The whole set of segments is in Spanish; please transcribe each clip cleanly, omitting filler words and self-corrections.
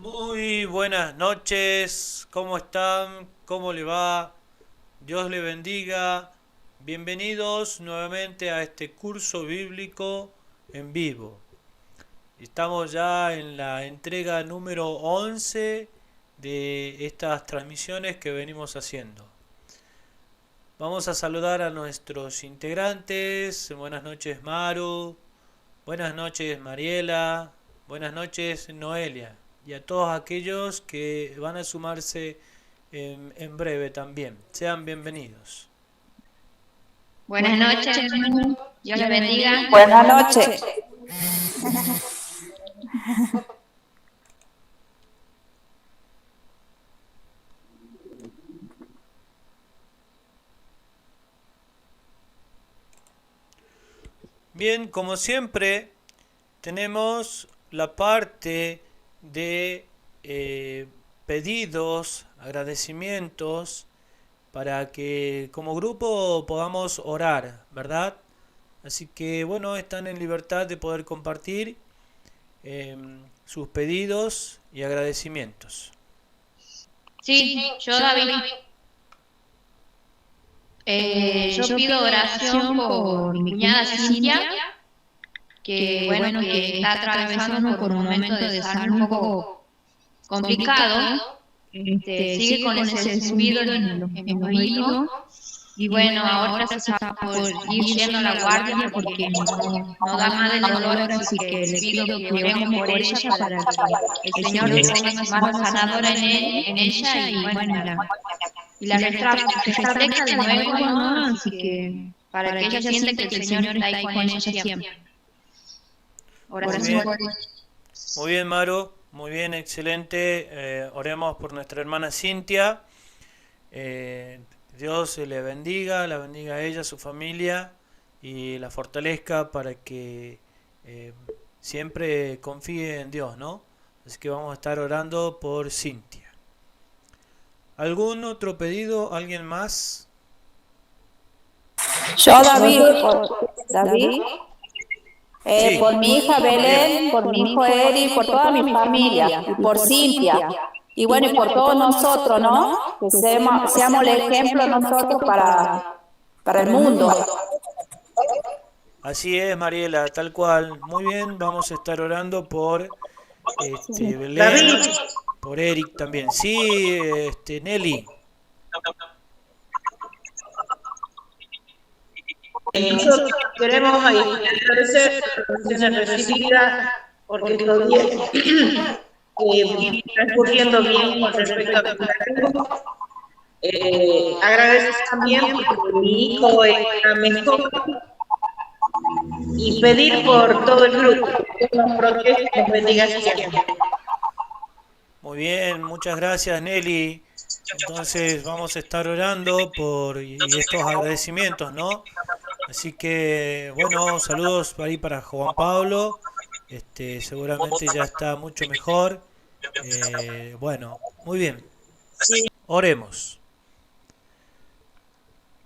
Muy buenas noches, ¿cómo están? ¿Cómo le va? Dios le bendiga. Bienvenidos nuevamente a este curso bíblico en vivo. Estamos ya en la entrega número 11 de estas transmisiones que venimos haciendo. Vamos a saludar a nuestros integrantes. Buenas noches, Maru. Buenas noches, Mariela. Buenas noches, Noelia. Y a todos aquellos que van a sumarse en breve también. Sean bienvenidos. Buenas noches, hermano. Dios les bendiga. Buenas noches. Bien, como siempre, tenemos la parte de pedidos, agradecimientos, para que como grupo podamos orar, ¿verdad? Así que bueno, están en libertad de poder compartir sus pedidos y agradecimientos. Sí, yo, David. Yo pido oración por mi cuñada Cintia, que bueno, que está atravesando por un momento de salud un poco complicado. Sigue con ese zumbido en el oído. Y bueno, ahora se está por ir yendo a la guardia porque no da más del dolor, así que le pido que oremos por ella para que el Señor le ponga su mano sanadora en ella y bueno, la restablezca de nuevo, ¿no? Así que para que ella sienta que el Señor está ahí con ella siempre. Oración por ella. Muy bien, Maru, muy bien, excelente. Oremos por nuestra hermana Cintia. Dios le bendiga, la bendiga a ella, a su familia y la fortalezca para que siempre confíe en Dios, ¿no? Así que vamos a estar orando por Cintia. ¿Algún otro pedido? ¿Alguien más? Yo, David, Sí. por mi hija Belén, por mi hijo Eri, por toda mi familia, y por Cintia, y bueno, y por todos nosotros, ¿no? Que seamos el ejemplo nosotros para el mundo. Así es, Mariela, tal cual. Muy bien, vamos a estar orando por Belén, David, por Eric también. Sí, Nelly. nosotros queremos agradecer las bendiciones recibidas porque estos días transcurriendo bien con respecto a mi salud. Agradecer también porque mi hijo está mejor y pedir por todo el grupo que nos proteja y nos bendiga siempre. Muy bien, muchas gracias, Nelly. Entonces vamos a estar orando por y estos agradecimientos, ¿no? Así que, bueno, saludos ahí para Juan Pablo. Seguramente ya está mucho mejor. Bueno, muy bien. Oremos.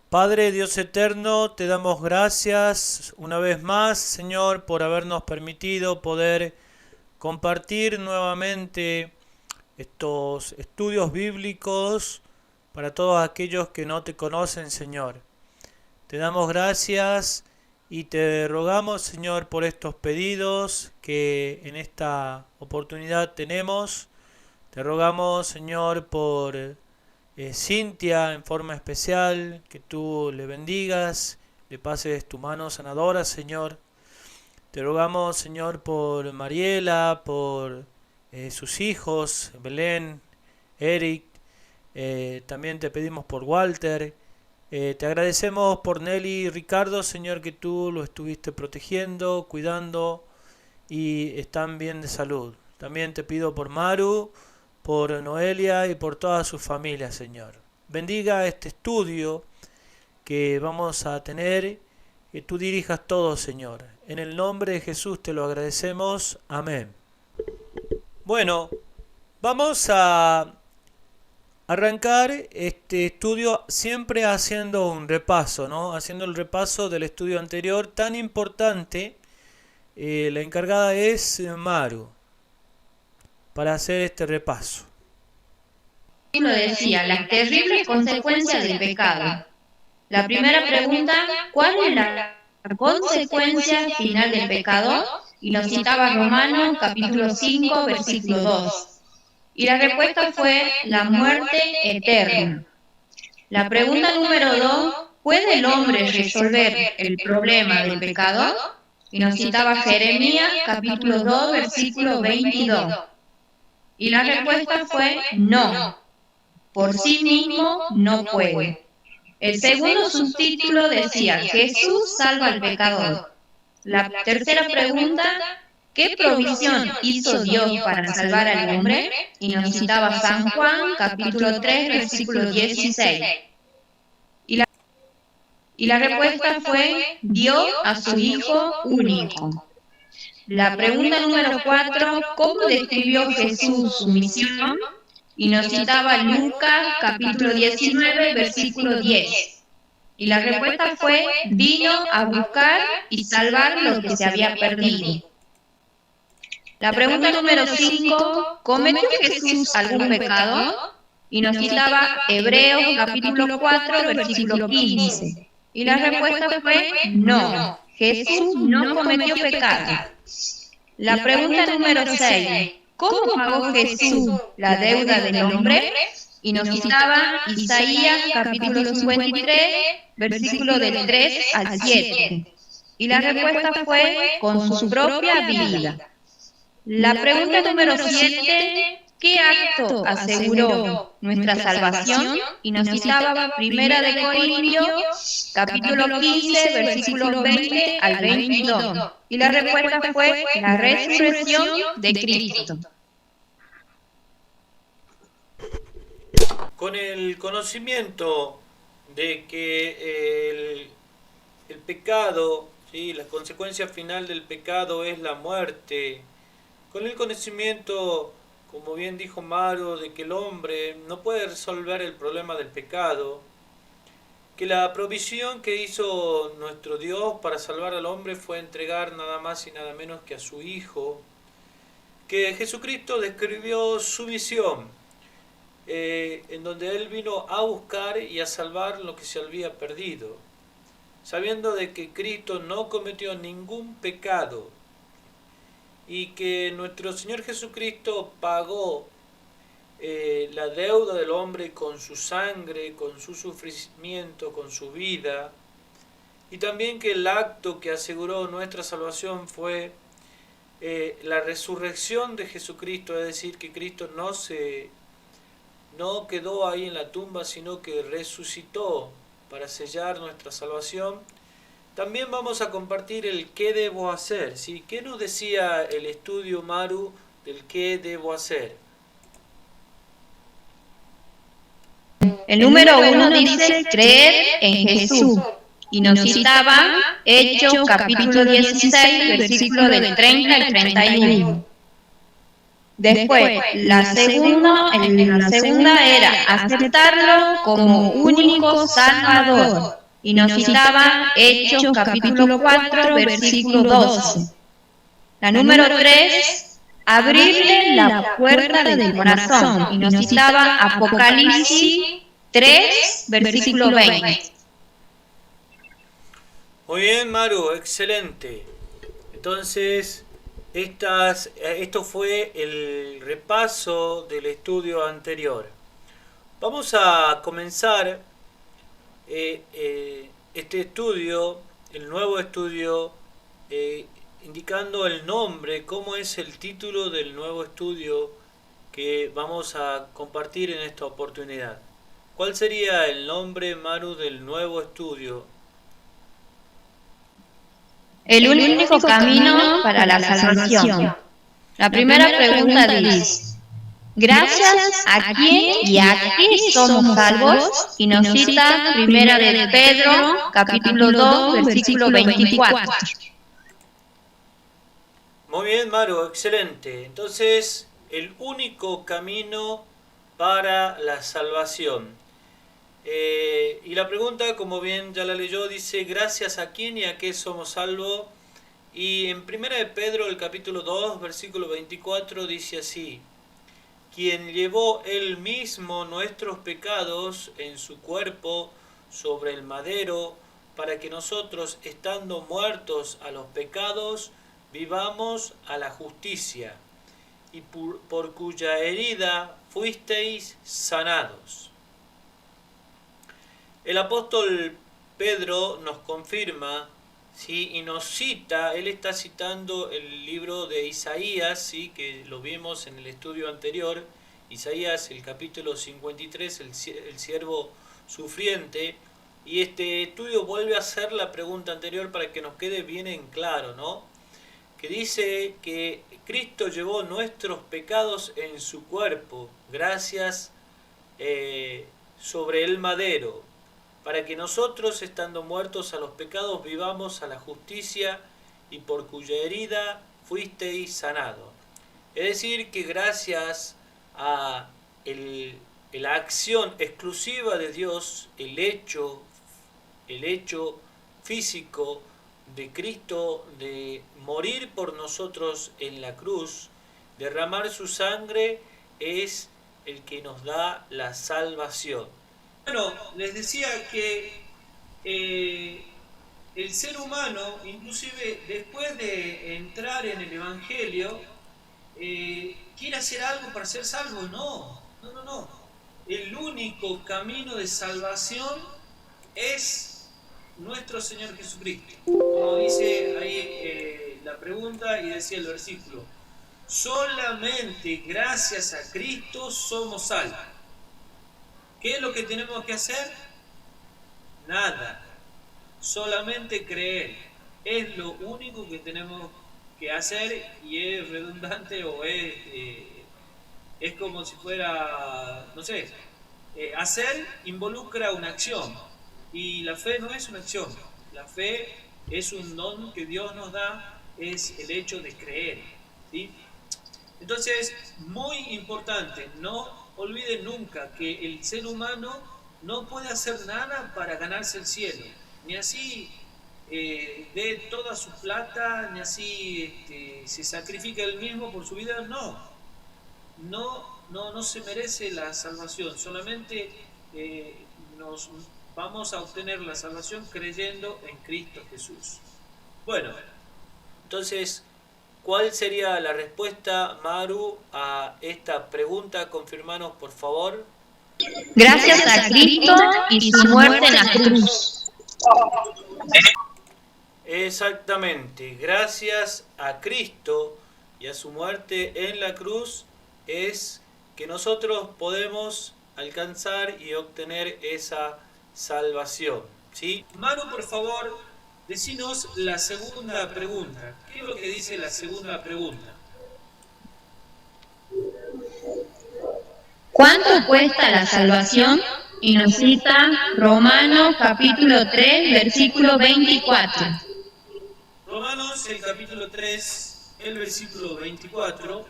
Padre Dios eterno, te damos gracias una vez más, Señor, por habernos permitido poder compartir nuevamente estos estudios bíblicos para todos aquellos que no te conocen, Señor. Te damos gracias y te rogamos, Señor, por estos pedidos que en esta oportunidad tenemos. Te rogamos, Señor, por Cintia en forma especial, que tú le bendigas, le pases tu mano sanadora, Señor. Te rogamos, Señor, por Mariela, por sus hijos, Belén, Eric. También te pedimos por Walter. Te agradecemos por Nelly y Ricardo, Señor, que tú lo estuviste protegiendo, cuidando y están bien de salud. También te pido por Maru, por Noelia y por toda su familia, Señor. Bendiga este estudio que vamos a tener, que tú dirijas todo, Señor. En el nombre de Jesús te lo agradecemos. Amén. Bueno, vamos a arrancar este estudio siempre haciendo un repaso, ¿no? Haciendo el repaso del estudio anterior tan importante. La encargada es Maru. para hacer este repaso. Lo decía, las terribles consecuencias del pecado. La primera pregunta, ¿cuál es la consecuencia final del pecado? Y nos citaba Romanos capítulo 5, versículo 2. Y la respuesta fue la muerte eterna. La pregunta número 2, ¿puede el hombre resolver el problema del pecado? Y nos citaba Jeremías capítulo 2, versículo 22. Y la respuesta fue no. Por sí mismo no puede. El segundo subtítulo decía, Jesús salva al pecador. La tercera pregunta, ¿qué provisión hizo Dios para salvar al hombre? Y nos citaba San Juan, capítulo 3, versículo 16. Y la respuesta fue, dio a su Hijo único. La pregunta número 4, ¿cómo describió Jesús su misión? Y nos citaba Lucas, capítulo 19, versículo 10. Y la respuesta fue, vino a buscar y salvar lo que se había perdido. La pregunta número 5, ¿cometió Jesús algún pecado? Y nos citaba Hebreos, capítulo 4, versículo 15. Y la respuesta fue, no, Jesús no cometió pecado. La pregunta número 6, ¿cómo pagó Jesús la deuda del hombre? Y nos citaba Isaías capítulo 53, versículo del 3 al 7. Y la respuesta fue con su propia vida. La pregunta número 7, ¿qué acto aseguró nuestra salvación? Y nos citaba Primera de Corintios capítulo 15, versículo 20 al 22. Y la respuesta fue la resurrección de Cristo. Con el conocimiento de que el pecado, ¿sí?, la consecuencia final del pecado es la muerte, con el conocimiento, como bien dijo Maru, de que el hombre no puede resolver el problema del pecado, que la provisión que hizo nuestro Dios para salvar al hombre fue entregar nada más y nada menos que a su Hijo, que Jesucristo describió su misión, en donde Él vino a buscar y a salvar lo que se había perdido, sabiendo de que Cristo no cometió ningún pecado y que nuestro Señor Jesucristo pagó la deuda del hombre con su sangre, con su sufrimiento, con su vida, y también que el acto que aseguró nuestra salvación fue la resurrección de Jesucristo, es decir, que Cristo no quedó ahí en la tumba, sino que resucitó para sellar nuestra salvación. También vamos a compartir el qué debo hacer, ¿sí? ¿Qué nos decía el estudio, Maru, del qué debo hacer? El número 1 dice creer en Jesús. Y nos citaba Hechos capítulo 16, versículo del 30 al 31. Después, la segunda era aceptarlo como único Salvador. Y nos citaba Hechos capítulo 4, versículo 12. La número 3, abrirle la puerta del corazón. Y nos citaba Apocalipsis 3, versículo 20. Muy bien, Maru, excelente. Entonces, esto fue el repaso del estudio anterior. Vamos a comenzar este estudio, el nuevo estudio, indicando el nombre, cómo es el título del nuevo estudio que vamos a compartir en esta oportunidad. ¿Cuál sería el nombre, Maru, del nuevo estudio? El único camino para la salvación. La primera pregunta dice, ¿gracias a quién y a qué somos salvos? Y nos cita Primera de Pedro, capítulo 2, versículo 24. Muy bien, Maru, excelente. Entonces, el único camino para la salvación. Y la pregunta, como bien ya la leyó, dice, ¿gracias a quién y a qué somos salvos? Y en 1 de Pedro, el capítulo 2, versículo 24, dice así, quien llevó él mismo nuestros pecados en su cuerpo sobre el madero, para que nosotros, estando muertos a los pecados, vivamos a la justicia, y por cuya herida fuisteis sanados. El apóstol Pedro nos confirma, ¿sí? Y nos cita, él está citando el libro de Isaías, ¿sí? Que lo vimos en el estudio anterior, Isaías, el capítulo 53, el siervo sufriente, y este estudio vuelve a hacer la pregunta anterior para que nos quede bien en claro, ¿no? Que dice que Cristo llevó nuestros pecados en su cuerpo, gracias sobre el madero, para que nosotros, estando muertos a los pecados, vivamos a la justicia, y por cuya herida fuisteis sanados. Es decir, que gracias a la acción exclusiva de Dios, el hecho físico de Cristo de morir por nosotros en la cruz, derramar su sangre, es el que nos da la salvación. Bueno, les decía que el ser humano, inclusive después de entrar en el Evangelio, quiere hacer algo para ser salvo. No. El único camino de salvación es nuestro Señor Jesucristo. Como dice ahí la pregunta y decía el versículo, solamente gracias a Cristo somos salvos. ¿Qué es lo que tenemos que hacer? Nada. Solamente creer. Es lo único que tenemos que hacer, y es redundante o es como si fuera, no sé, hacer involucra una acción, y la fe no es una acción. La fe es un don que Dios nos da, es el hecho de creer, ¿sí? Entonces, muy importante, no olviden nunca que el ser humano no puede hacer nada para ganarse el cielo, ni así dé toda su plata, ni así se sacrifica él mismo por su vida. No se merece la salvación. Solamente nos vamos a obtener la salvación creyendo en Cristo Jesús. Bueno, entonces, ¿cuál sería la respuesta, Maru, a esta pregunta? Confirmanos, por favor. Gracias a Cristo y su muerte en la cruz. Exactamente, gracias a Cristo y a su muerte en la cruz es que nosotros podemos alcanzar y obtener esa salvación, ¿sí? Maru, por favor, decinos la segunda pregunta. ¿Qué es lo que dice la segunda pregunta? ¿Cuánto cuesta la salvación? Y nos cita Romanos capítulo 3, versículo 24. Romanos, el capítulo 3, el versículo 24,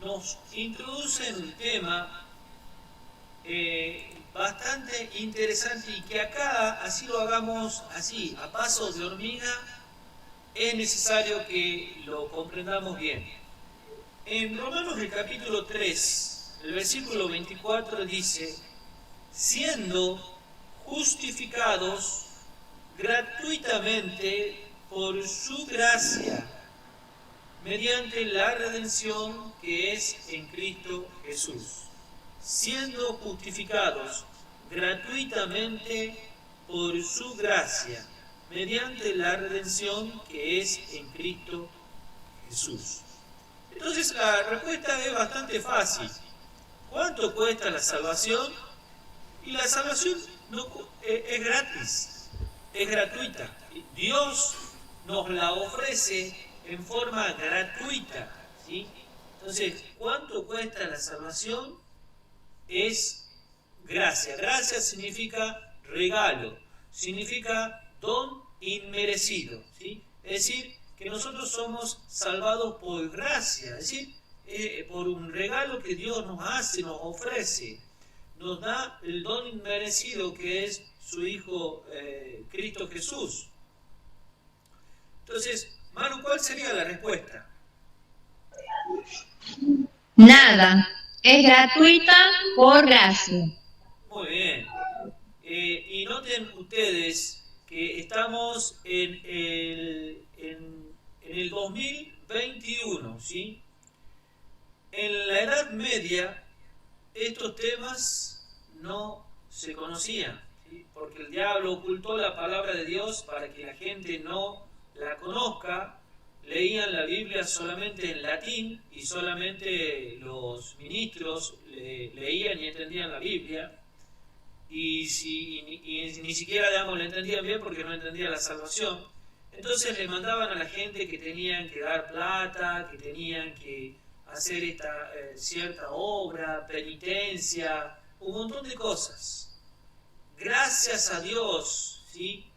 nos introduce en un tema bastante interesante, y que acá, así lo hagamos así, a paso de hormiga, es necesario que lo comprendamos bien. En Romanos, el capítulo 3, el versículo 24 dice, siendo justificados gratuitamente por su gracia, mediante la redención que es en Cristo Jesús. Siendo justificados gratuitamente por su gracia, mediante la redención que es en Cristo Jesús. Entonces la respuesta es bastante fácil. ¿Cuánto cuesta la salvación? Y la salvación es gratis, es gratuita. Dios nos la ofrece en forma gratuita, ¿sí? Entonces, ¿cuánto cuesta la salvación? Es gracia. Gracia significa regalo, significa don inmerecido, ¿sí? Es decir, que nosotros somos salvados por gracia, es decir, por un regalo que Dios nos hace, nos ofrece, nos da el don inmerecido que es su Hijo Cristo Jesús. Entonces, Manu, ¿cuál sería la respuesta? Nada. Es gratuita por gracia. Muy bien. Y noten ustedes que estamos en el 2021, ¿sí? En la Edad Media estos temas no se conocían, ¿sí? Porque el diablo ocultó la palabra de Dios para que la gente no la conozca. Leían la Biblia solamente en latín y solamente los ministros leían y entendían la Biblia. Y ni siquiera, digamos, le entendían bien porque no entendían la salvación. Entonces le mandaban a la gente que tenían que dar plata, que tenían que hacer esta cierta obra, penitencia, un montón de cosas. Gracias a Dios, ¿sí?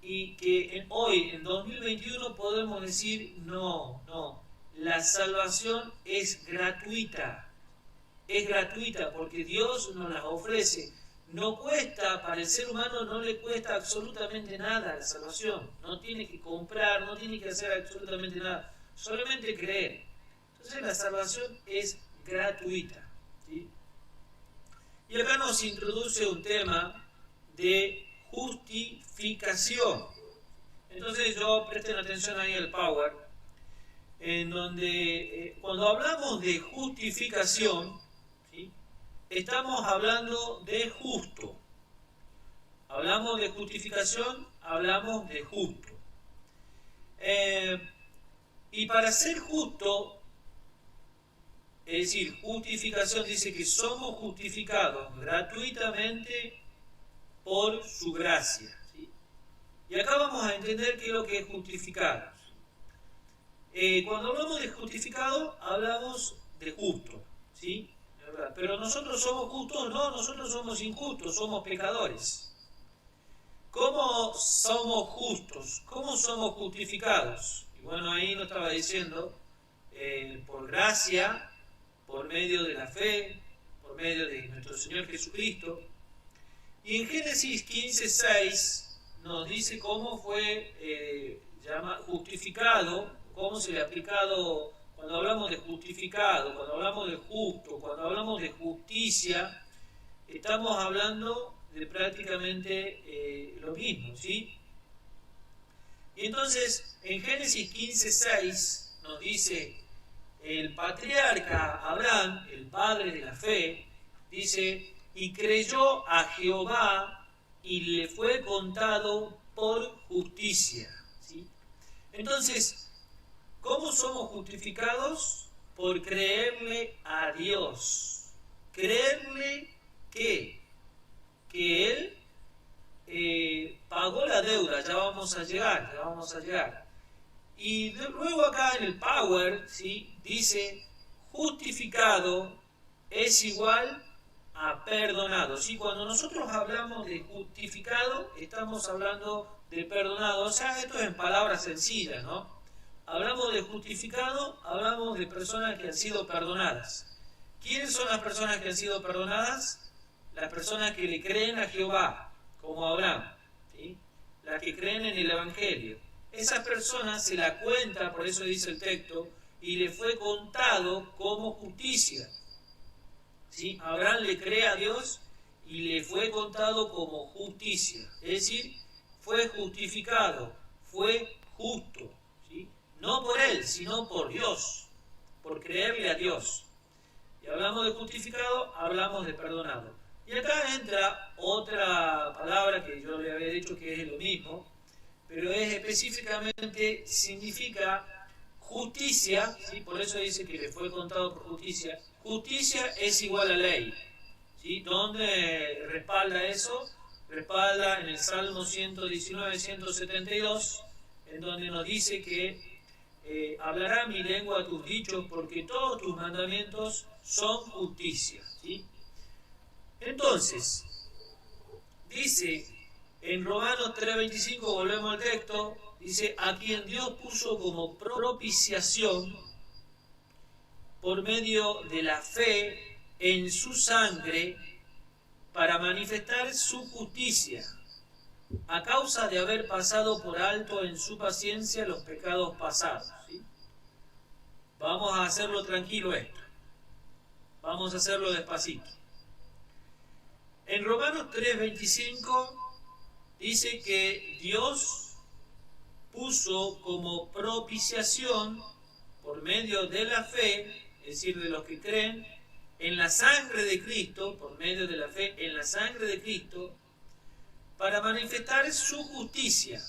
Y que hoy, en 2021, podemos decir, no, la salvación es gratuita. Es gratuita porque Dios nos la ofrece. No cuesta, para el ser humano no le cuesta absolutamente nada la salvación. No tiene que comprar, no tiene que hacer absolutamente nada. Solamente creer. Entonces la salvación es gratuita, ¿sí? Y acá nos introduce un tema de justificación. Entonces presten atención ahí al Power, en donde cuando hablamos de justificación, ¿sí?, estamos hablando de justo. Hablamos de justificación, hablamos de justo. Y para ser justo, es decir, justificación dice que somos justificados gratuitamente por su gracia, ¿sí? Y acá vamos a entender qué es lo que es justificar. Cuando hablamos de justificado, hablamos de justo, ¿sí? ¿Verdad? Pero nosotros somos justos, no, nosotros somos injustos, somos pecadores. ¿Cómo somos justos? ¿Cómo somos justificados? Y bueno, ahí nos estaba diciendo, por gracia, por medio de la fe, por medio de nuestro Señor Jesucristo. Y en Génesis 15:6 nos dice cómo fue justificado, cómo se le ha aplicado, cuando hablamos de justificado, cuando hablamos de justo, cuando hablamos de justicia, estamos hablando de prácticamente lo mismo, ¿sí? Y entonces, en Génesis 15:6 nos dice, el patriarca Abraham, el padre de la fe, dice, y creyó a Jehová y le fue contado por justicia, ¿sí? Entonces, ¿cómo somos justificados? Por creerle a Dios. Creerle que Él pagó la deuda, ya vamos a llegar. Y luego acá en el Power, ¿sí?, dice, justificado es igual a perdonado, ¿sí? Cuando nosotros hablamos de justificado, estamos hablando de perdonado. O sea, esto es en palabras sencillas, ¿no? Hablamos de justificado, hablamos de personas que han sido perdonadas. ¿Quiénes son las personas que han sido perdonadas? Las personas que le creen a Jehová, como Abraham, ¿sí? Las que creen en el Evangelio. Esas personas se la cuenta, por eso dice el texto, y le fue contado como justicia, ¿sí? Abraham le cree a Dios y le fue contado como justicia. Es decir, fue justificado, fue justo, ¿sí? No por él, sino por Dios, por creerle a Dios. Y hablamos de justificado, hablamos de perdonado. Y acá entra otra palabra que yo le había dicho que es lo mismo, pero es específicamente, significa justicia, ¿sí? Por eso dice que le fue contado por justicia. Justicia es igual a ley, ¿sí? ¿Dónde respalda eso? Respalda en el Salmo 119, 172, en donde nos dice que hablará mi lengua tus dichos, porque todos tus mandamientos son justicia, ¿sí? Entonces, dice en Romanos 3:25, volvemos al texto, dice, a quien Dios puso como propiciación por medio de la fe en su sangre para manifestar su justicia, a causa de haber pasado por alto en su paciencia los pecados pasados, ¿sí? Vamos a hacerlo tranquilo esto. Vamos a hacerlo despacito. En Romanos 3:25 dice que Dios puso como propiciación por medio de la fe, es decir, de los que creen, en la sangre de Cristo, por medio de la fe en la sangre de Cristo, para manifestar su justicia.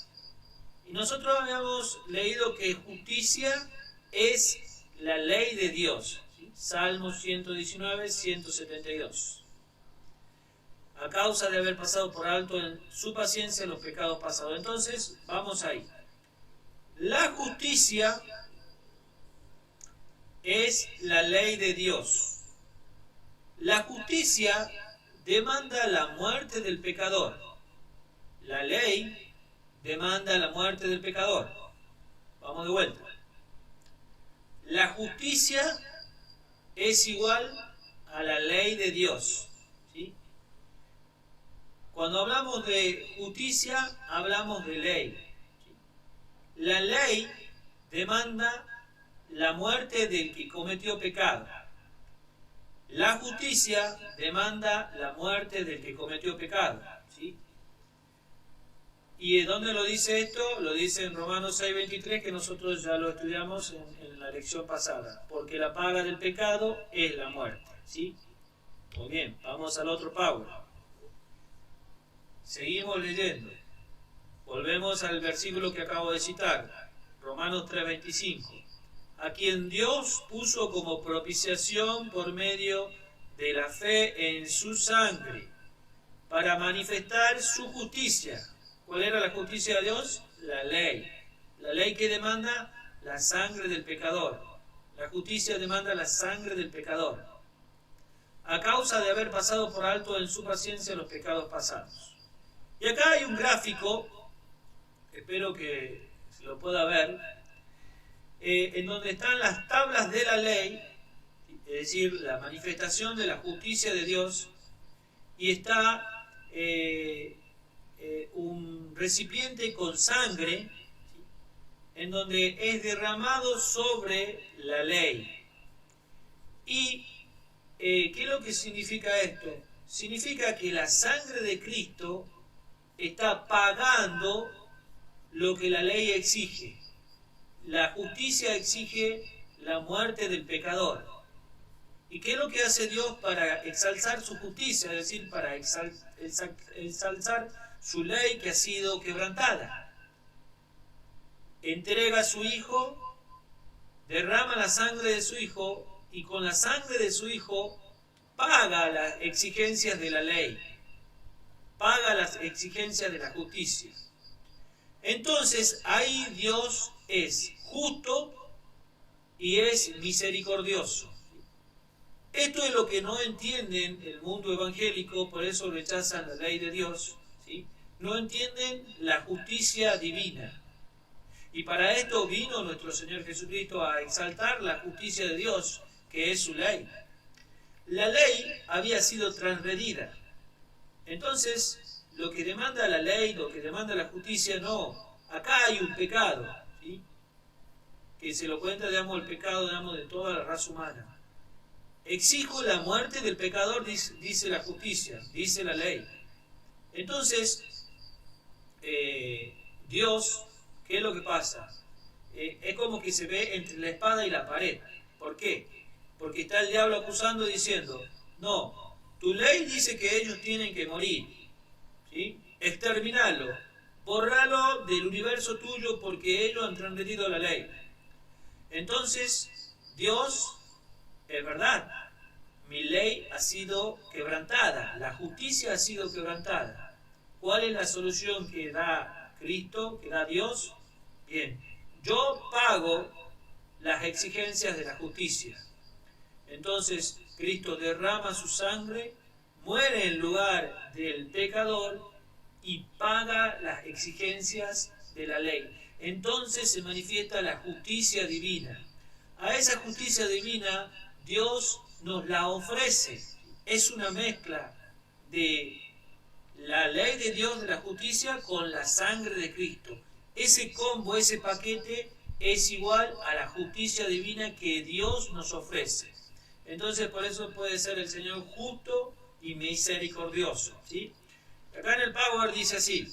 Y nosotros habíamos leído que justicia es la ley de Dios. ¿Sí? Salmos 119, 172. A causa de haber pasado por alto en su paciencia los pecados pasados. Entonces, vamos ahí. La justicia es la ley de Dios. La justicia demanda la muerte del pecador. La ley demanda la muerte del pecador. Vamos de vuelta. La justicia es igual a la ley de Dios. ¿Sí? Cuando hablamos de justicia, hablamos de ley. ¿Sí? La ley demanda la muerte del que cometió pecado. La justicia demanda la muerte del que cometió pecado. ¿Sí? ¿Y dónde lo dice esto? Lo dice en Romanos 6:23, que nosotros ya lo estudiamos en la lección pasada. Porque la paga del pecado es la muerte. ¿Sí? Muy bien, vamos al otro power. Seguimos leyendo. Volvemos al versículo que acabo de citar. Romanos 3:25. A quien Dios puso como propiciación por medio de la fe en su sangre, para manifestar su justicia. ¿Cuál era la justicia de Dios? La ley. La ley que demanda la sangre del pecador. La justicia demanda la sangre del pecador. A causa de haber pasado por alto en su paciencia los pecados pasados. Y acá hay un gráfico, espero que se lo pueda ver, en donde están las tablas de la ley, es decir, la manifestación de la justicia de Dios, y está un recipiente con sangre, ¿sí? En donde es derramado sobre la ley. ¿Y qué es lo que significa esto? Significa que la sangre de Cristo está pagando lo que la ley exige. La justicia exige la muerte del pecador. ¿Y qué es lo que hace Dios para exalzar su justicia? Es decir, para exalzar su ley que ha sido quebrantada. Entrega a su Hijo, derrama la sangre de su Hijo, y con la sangre de su Hijo paga las exigencias de la ley, paga las exigencias de la justicia. Entonces, ahí Dios es justo y es misericordioso. Esto es lo que no entienden el mundo evangélico, por eso rechazan la ley de Dios, ¿sí? No entienden la justicia divina. Y para esto vino nuestro Señor Jesucristo a exaltar la justicia de Dios, que es su ley. La ley había sido transgredida. Entonces, lo que demanda la ley, lo que demanda la justicia, no. Acá hay un pecado, ¿sí? Que se lo cuenta, digamos, el pecado, digamos, de toda la raza humana. Exijo la muerte del pecador, dice la justicia, dice la ley. Entonces, Dios, ¿qué es lo que pasa? Es como que se ve entre la espada y la pared. ¿Por qué? Porque está el diablo acusando, diciendo, no, tu ley dice que ellos tienen que morir, ¿sí? Exterminarlo, borralo del universo tuyo porque ellos han transgredido la ley. Entonces, Dios, es verdad, mi ley ha sido quebrantada, la justicia ha sido quebrantada. ¿Cuál es la solución que da Cristo, que da Dios? Bien, yo pago las exigencias de la justicia. Entonces, Cristo derrama su sangre, muere en lugar del pecador y paga las exigencias de la ley. Entonces se manifiesta la justicia divina. A esa justicia divina Dios nos la ofrece. Es una mezcla de la ley de Dios de la justicia con la sangre de Cristo. Ese combo, ese paquete es igual a la justicia divina que Dios nos ofrece. Entonces por eso puede ser el Señor justo y misericordioso, ¿sí? Acá en el Power dice así: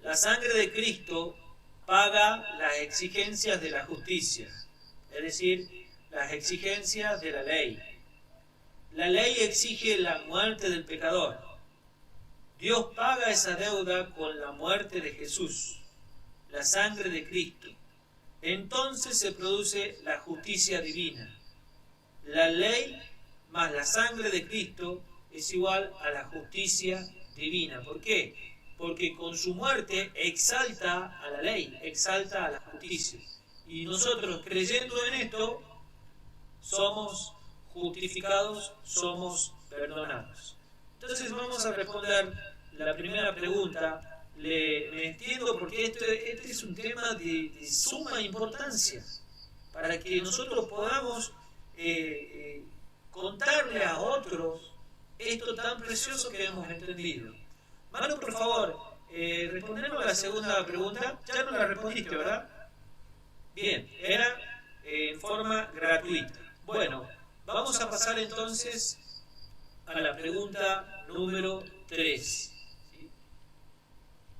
la sangre de Cristo paga las exigencias de la justicia, es decir, las exigencias de la ley. La ley exige la muerte del pecador. Dios paga esa deuda con la muerte de Jesús, la sangre de Cristo. Entonces se produce la justicia divina. La ley más la sangre de Cristo es igual a la justicia divina. ¿Por qué? Porque con su muerte exalta a la ley, exalta a la justicia. Y nosotros, creyendo en esto, somos justificados, somos perdonados. Entonces vamos a responder la primera pregunta. Le entiendo porque este es un tema de suma importancia para que nosotros podamos contarle a otros esto tan precioso que hemos entendido. Manu, por favor, respondernos a la segunda pregunta. Ya no la respondiste, ¿verdad? Bien, era en forma gratuita. Bueno, vamos a pasar entonces a la pregunta número 3. ¿Sí?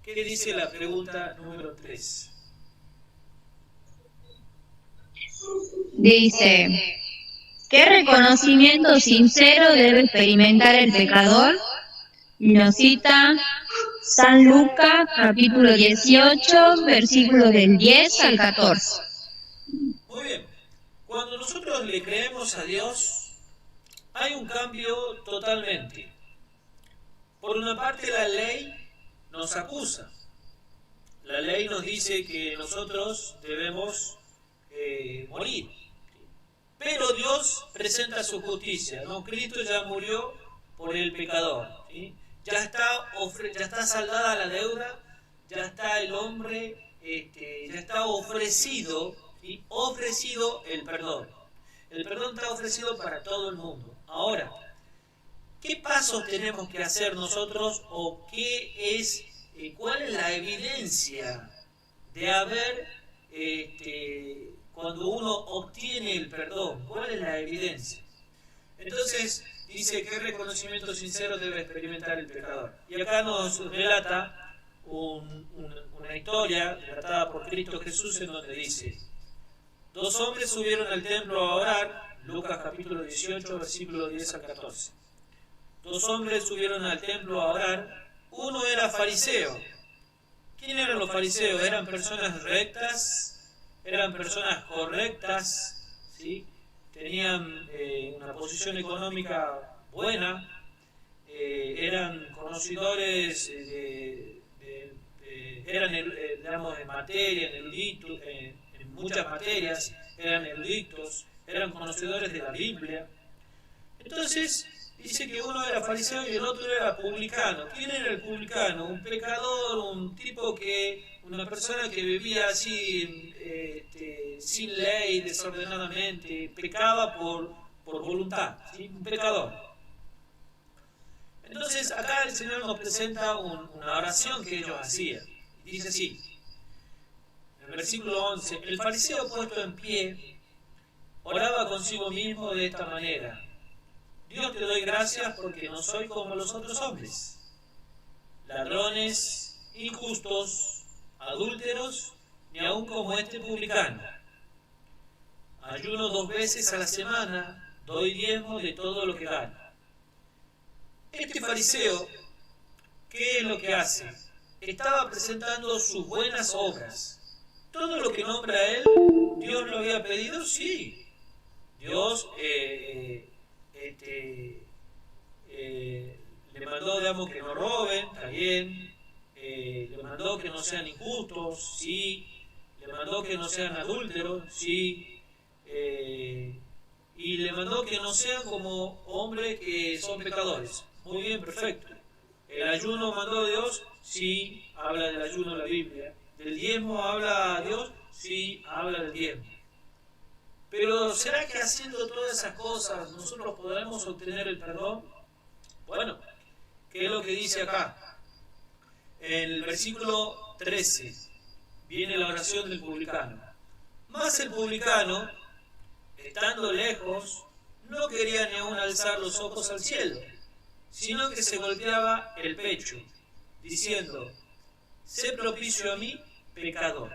¿Qué dice la pregunta número 3? Dice, ¿qué reconocimiento sincero debe experimentar el pecador? Y nos cita San Lucas, capítulo 18, versículos del 10 al 14. Muy bien. Cuando nosotros le creemos a Dios, hay un cambio totalmente. Por una parte, la ley nos acusa. La ley nos dice que nosotros debemos morir. Pero Dios presenta su justicia, ¿no? Cristo ya murió por el pecador, ¿sí? Ya está saldada la deuda, ya está el hombre, ya está ofrecido, ¿sí? Ofrecido el perdón. El perdón está ofrecido para todo el mundo. Ahora, ¿qué pasos tenemos que hacer nosotros o cuál es la evidencia de haber, cuando uno obtiene el perdón? ¿Cuál es la evidencia? Entonces, dice que reconocimiento sincero debe experimentar el pecador. Y acá nos relata una historia relatada por Cristo Jesús en donde dice: dos hombres subieron al templo a orar, Lucas capítulo 18, versículo 10 al 14. Dos hombres subieron al templo a orar, uno era fariseo. ¿Quién eran los fariseos? Eran personas rectas, eran personas correctas, ¿sí? Tenían una posición económica buena, eran conocedores digamos, en materia, en muchas materias, eran eruditos, eran conocedores de la Biblia. Entonces, dice que uno era fariseo y el otro era publicano. ¿Quién era el publicano? Un pecador, una persona que vivía así, sin ley, desordenadamente, pecaba por voluntad, ¿sí? Un pecador. Entonces acá el Señor nos presenta una oración que ellos hacían. Dice así, en el versículo 11, el fariseo puesto en pie oraba consigo mismo de esta manera: Dios, te doy gracias porque no soy como los otros hombres, ladrones, injustos, adúlteros, ni aun como este publicano. Ayuno 2 veces a la semana, doy diezmo de todo lo que gano. Este fariseo, ¿qué es lo que hace? Estaba presentando sus buenas obras. Todo lo que nombra él, ¿Dios lo había pedido? Sí. Dios le mandó, digamos, que no roben, está bien. Le mandó que no sean injustos, sí. Le mandó que no sean adúlteros, sí. Y le mandó que no sean como hombres que son pecadores. Muy bien, perfecto. El ayuno mandó Dios, sí, habla del ayuno en la Biblia. Del diezmo habla Dios, sí, habla del diezmo. Pero ¿será que haciendo todas esas cosas nosotros podremos obtener el perdón? Bueno, ¿qué es lo que dice acá? En el versículo 13 viene la oración del publicano. Más el publicano, estando lejos, no quería ni aún alzar los ojos al cielo, sino que se golpeaba el pecho, diciendo: sé propicio a mí, pecador.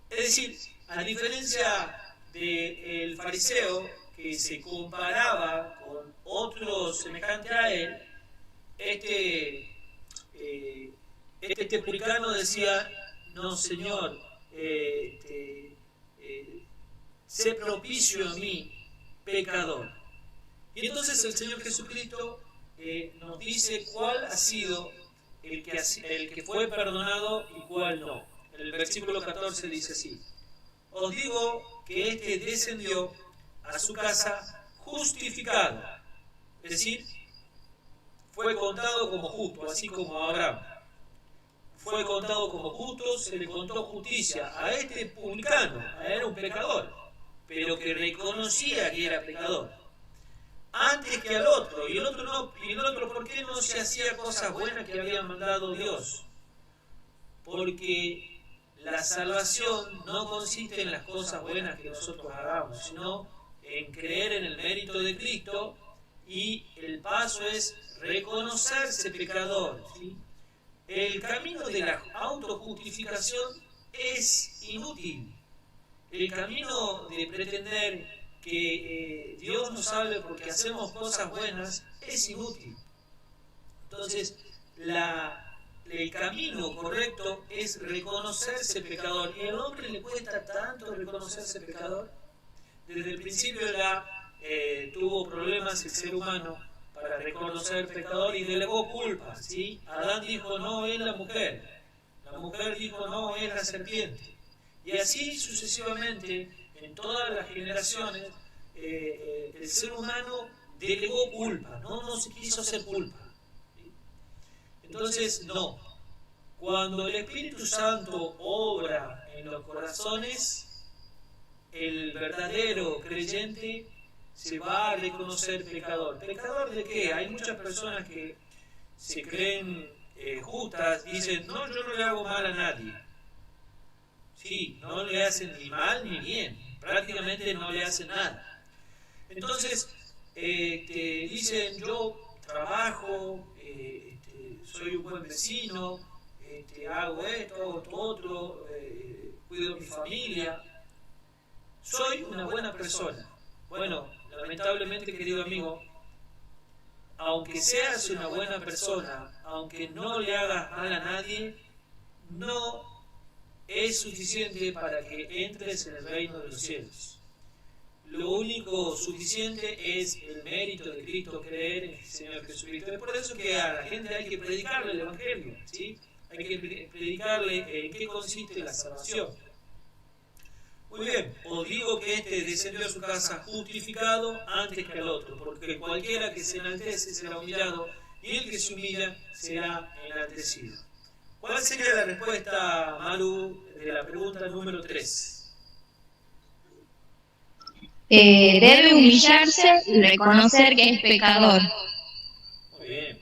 Es decir, a diferencia del fariseo, que se comparaba con otro semejante a él, este publicano decía: no, Señor, sé propicio a mí, pecador. Y entonces el Señor Jesucristo nos dice cuál ha sido el que fue perdonado y cuál no. En el versículo 14 dice así: os digo que éste descendió a su casa justificado, es decir, fue contado como justo, así como Abraham fue contado como justo, se le contó justicia a este publicano, era un pecador, pero que reconocía que era pecador, antes que al otro. Y el otro no, y el otro, ¿por qué no se hacía cosas buenas que había mandado Dios? Porque la salvación no consiste en las cosas buenas que nosotros hagamos, sino en creer en el mérito de Cristo, y el paso es reconocerse pecador, ¿sí? El camino de la autojustificación es inútil. El camino de pretender que Dios nos salve porque hacemos cosas buenas es inútil. Entonces, el camino correcto es reconocerse pecador. Y al hombre le cuesta tanto reconocerse pecador. Desde el principio tuvo problemas el ser humano para reconocer pecador y delegó culpa, ¿sí? Adán dijo: no, es la mujer. La mujer dijo: no, es la serpiente. Y así sucesivamente, en todas las generaciones, el ser humano delegó culpa, no se quiso hacer culpa, ¿sí? Entonces, no. Cuando el Espíritu Santo obra en los corazones, el verdadero creyente se va a reconocer pecador. ¿Pecador de qué? Hay muchas personas que se creen justas, dicen: no, yo no le hago mal a nadie. Sí, no le hacen ni mal ni bien, prácticamente no le hacen nada. Entonces, te dicen: yo trabajo, soy un buen vecino, hago esto, hago esto otro, cuido mi familia, soy una buena persona. Bueno, lamentablemente, querido amigo, aunque seas una buena persona, aunque no le hagas mal a nadie, no es suficiente para que entres en el reino de los cielos. Lo único suficiente es el mérito de Cristo, creer en el Señor Jesucristo. Es por eso que a la gente hay que predicarle el Evangelio, ¿sí? Hay que predicarle en qué consiste la salvación. Muy bien, os digo que este descendió a su casa justificado antes que al otro, porque cualquiera que se enaltece será humillado, y el que se humilla será enaltecido. ¿Cuál sería la respuesta, Maru, de la pregunta número 3? Debe humillarse y reconocer que es pecador. Muy bien.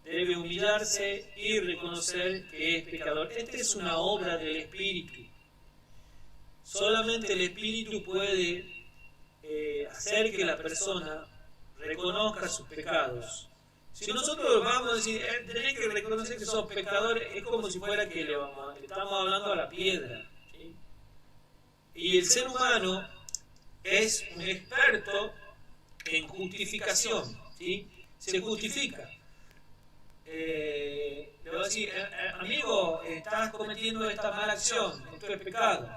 Debe humillarse y reconocer que es pecador. Esta es una obra del Espíritu. Solamente el Espíritu puede hacer que la persona reconozca sus pecados. Si nosotros vamos a decir: tenés que reconocer que sos pecador, es como si fuera que le estamos hablando a la piedra, ¿sí? Y el ser humano es un experto en justificación, ¿sí? Se justifica. Le voy a decir: amigo, estás cometiendo esta mala acción, esto es pecado.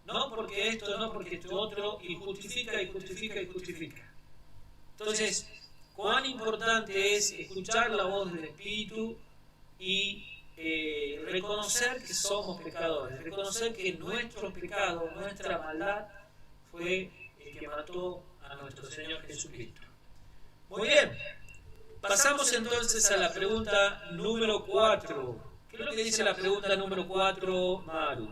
No porque esto, no porque esto otro, y justifica, y justifica, y justifica. Entonces, cuán importante es escuchar la voz del Espíritu y reconocer que somos pecadores, reconocer que nuestros pecados, nuestra maldad, fue el que mató a nuestro Señor Jesucristo. Muy bien, pasamos entonces a la pregunta número 4. ¿Qué es lo que dice la pregunta número 4, Maru?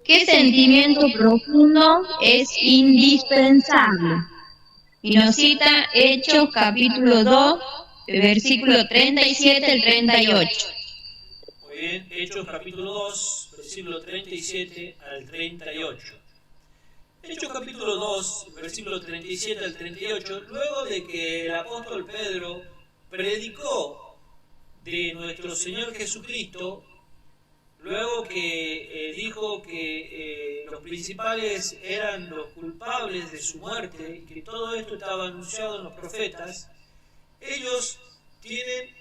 ¿Qué sentimiento profundo es indispensable? Y nos cita Hechos capítulo 2, versículo 37 al 38. Muy bien, Hechos capítulo 2, versículo 37 al 38. Hechos capítulo 2, versículo 37 al 38, luego de que el apóstol Pedro predicó de nuestro Señor Jesucristo, luego que dijo que los principales eran los culpables de su muerte y que todo esto estaba anunciado en los profetas, ellos tienen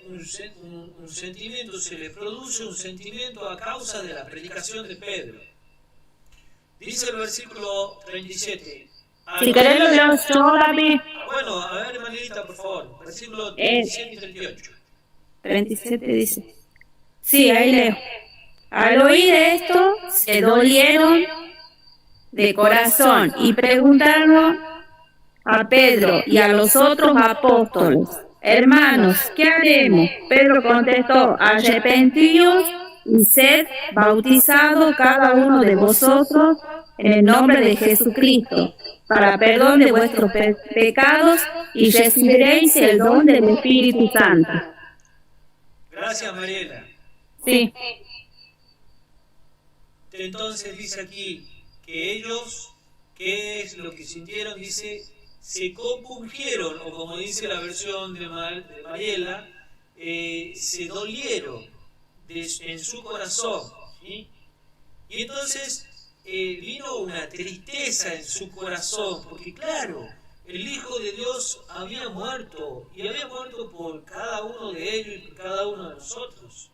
un sentimiento, se les produce un sentimiento a causa de la predicación de Pedro. Dice el versículo 37. Si querés lo leo yo, David. Bueno, a ver, Manuelita, por favor. Versículo 37 y 38. 37 dice. Sí, ahí leo. Al oír esto, se dolieron de corazón y preguntaron a Pedro y a los otros apóstoles: hermanos, ¿qué haremos? Pedro contestó: arrepentíos y sed bautizados cada uno de vosotros en el nombre de Jesucristo para perdón de vuestros pecados y recibiréis el don del Espíritu Santo. Gracias, Mariela. Sí. Entonces dice aquí que ellos, ¿qué es lo que sintieron? Dice, se compungieron, o como dice la versión de Mariela, se dolieron en su corazón, ¿sí? Y entonces vino una tristeza en su corazón, porque claro, el Hijo de Dios había muerto, y había muerto por cada uno de ellos y por cada uno de nosotros.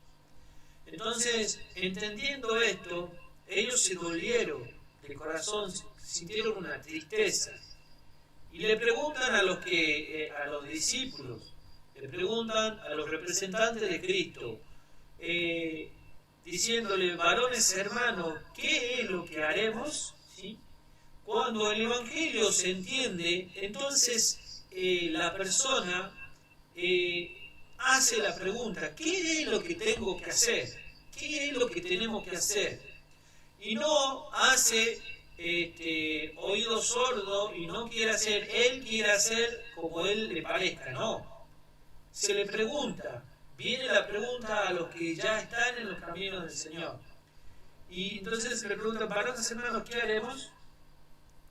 Entonces, entendiendo esto, ellos se dolieron de corazón, sintieron una tristeza. Y le preguntan a los discípulos, le preguntan a los representantes de Cristo, diciéndole: varones hermanos, ¿qué es lo que haremos? ¿Sí? Cuando el Evangelio se entiende, entonces la persona hace la pregunta: ¿qué es lo que tengo que hacer? ¿Qué es lo que tenemos que hacer? Y no hace oído sordo y no quiere hacer, él quiere hacer como él le parezca, no. Se le pregunta, viene la pregunta a los que ya están en los caminos del Señor. Y entonces se le preguntan: varones hermanos, ¿qué haremos?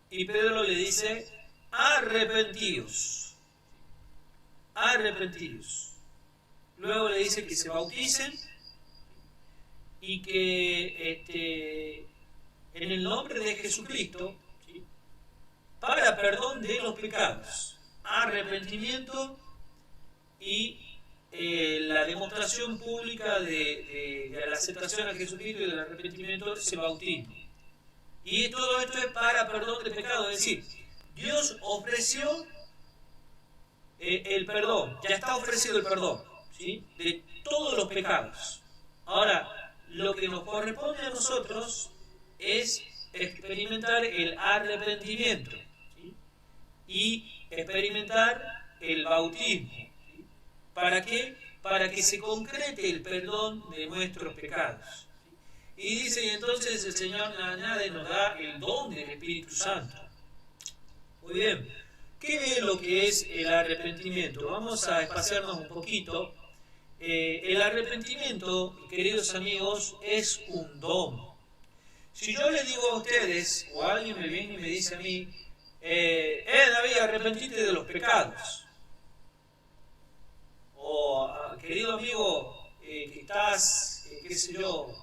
Y Pedro le dice: arrepentíos. Arrepentíos. Luego le dice que se bauticen y que en el nombre de Jesucristo, ¿sí?, para perdón de los pecados, arrepentimiento y la demostración pública de la aceptación a Jesucristo y del arrepentimiento es el bautismo. Y todo esto es para perdón de pecados, es decir, Dios ofreció el perdón, ya está ofrecido el perdón, ¿sí?, de todos los pecados. Ahora, lo que nos corresponde a nosotros es experimentar el arrepentimiento, ¿sí?, y experimentar el bautismo. ¿Sí? ¿Para qué? Para que se concrete el perdón de nuestros pecados. ¿Sí? Y dice, y entonces el Señor añade, nos da el don del Espíritu Santo. Muy bien, ¿qué es lo que es el arrepentimiento? Vamos a espaciarnos un poquito. El arrepentimiento, queridos amigos, es un don. Si yo les digo a ustedes, o alguien me viene y me dice a mí, David, arrepentite de los pecados. O, querido amigo, que estás, qué sé yo,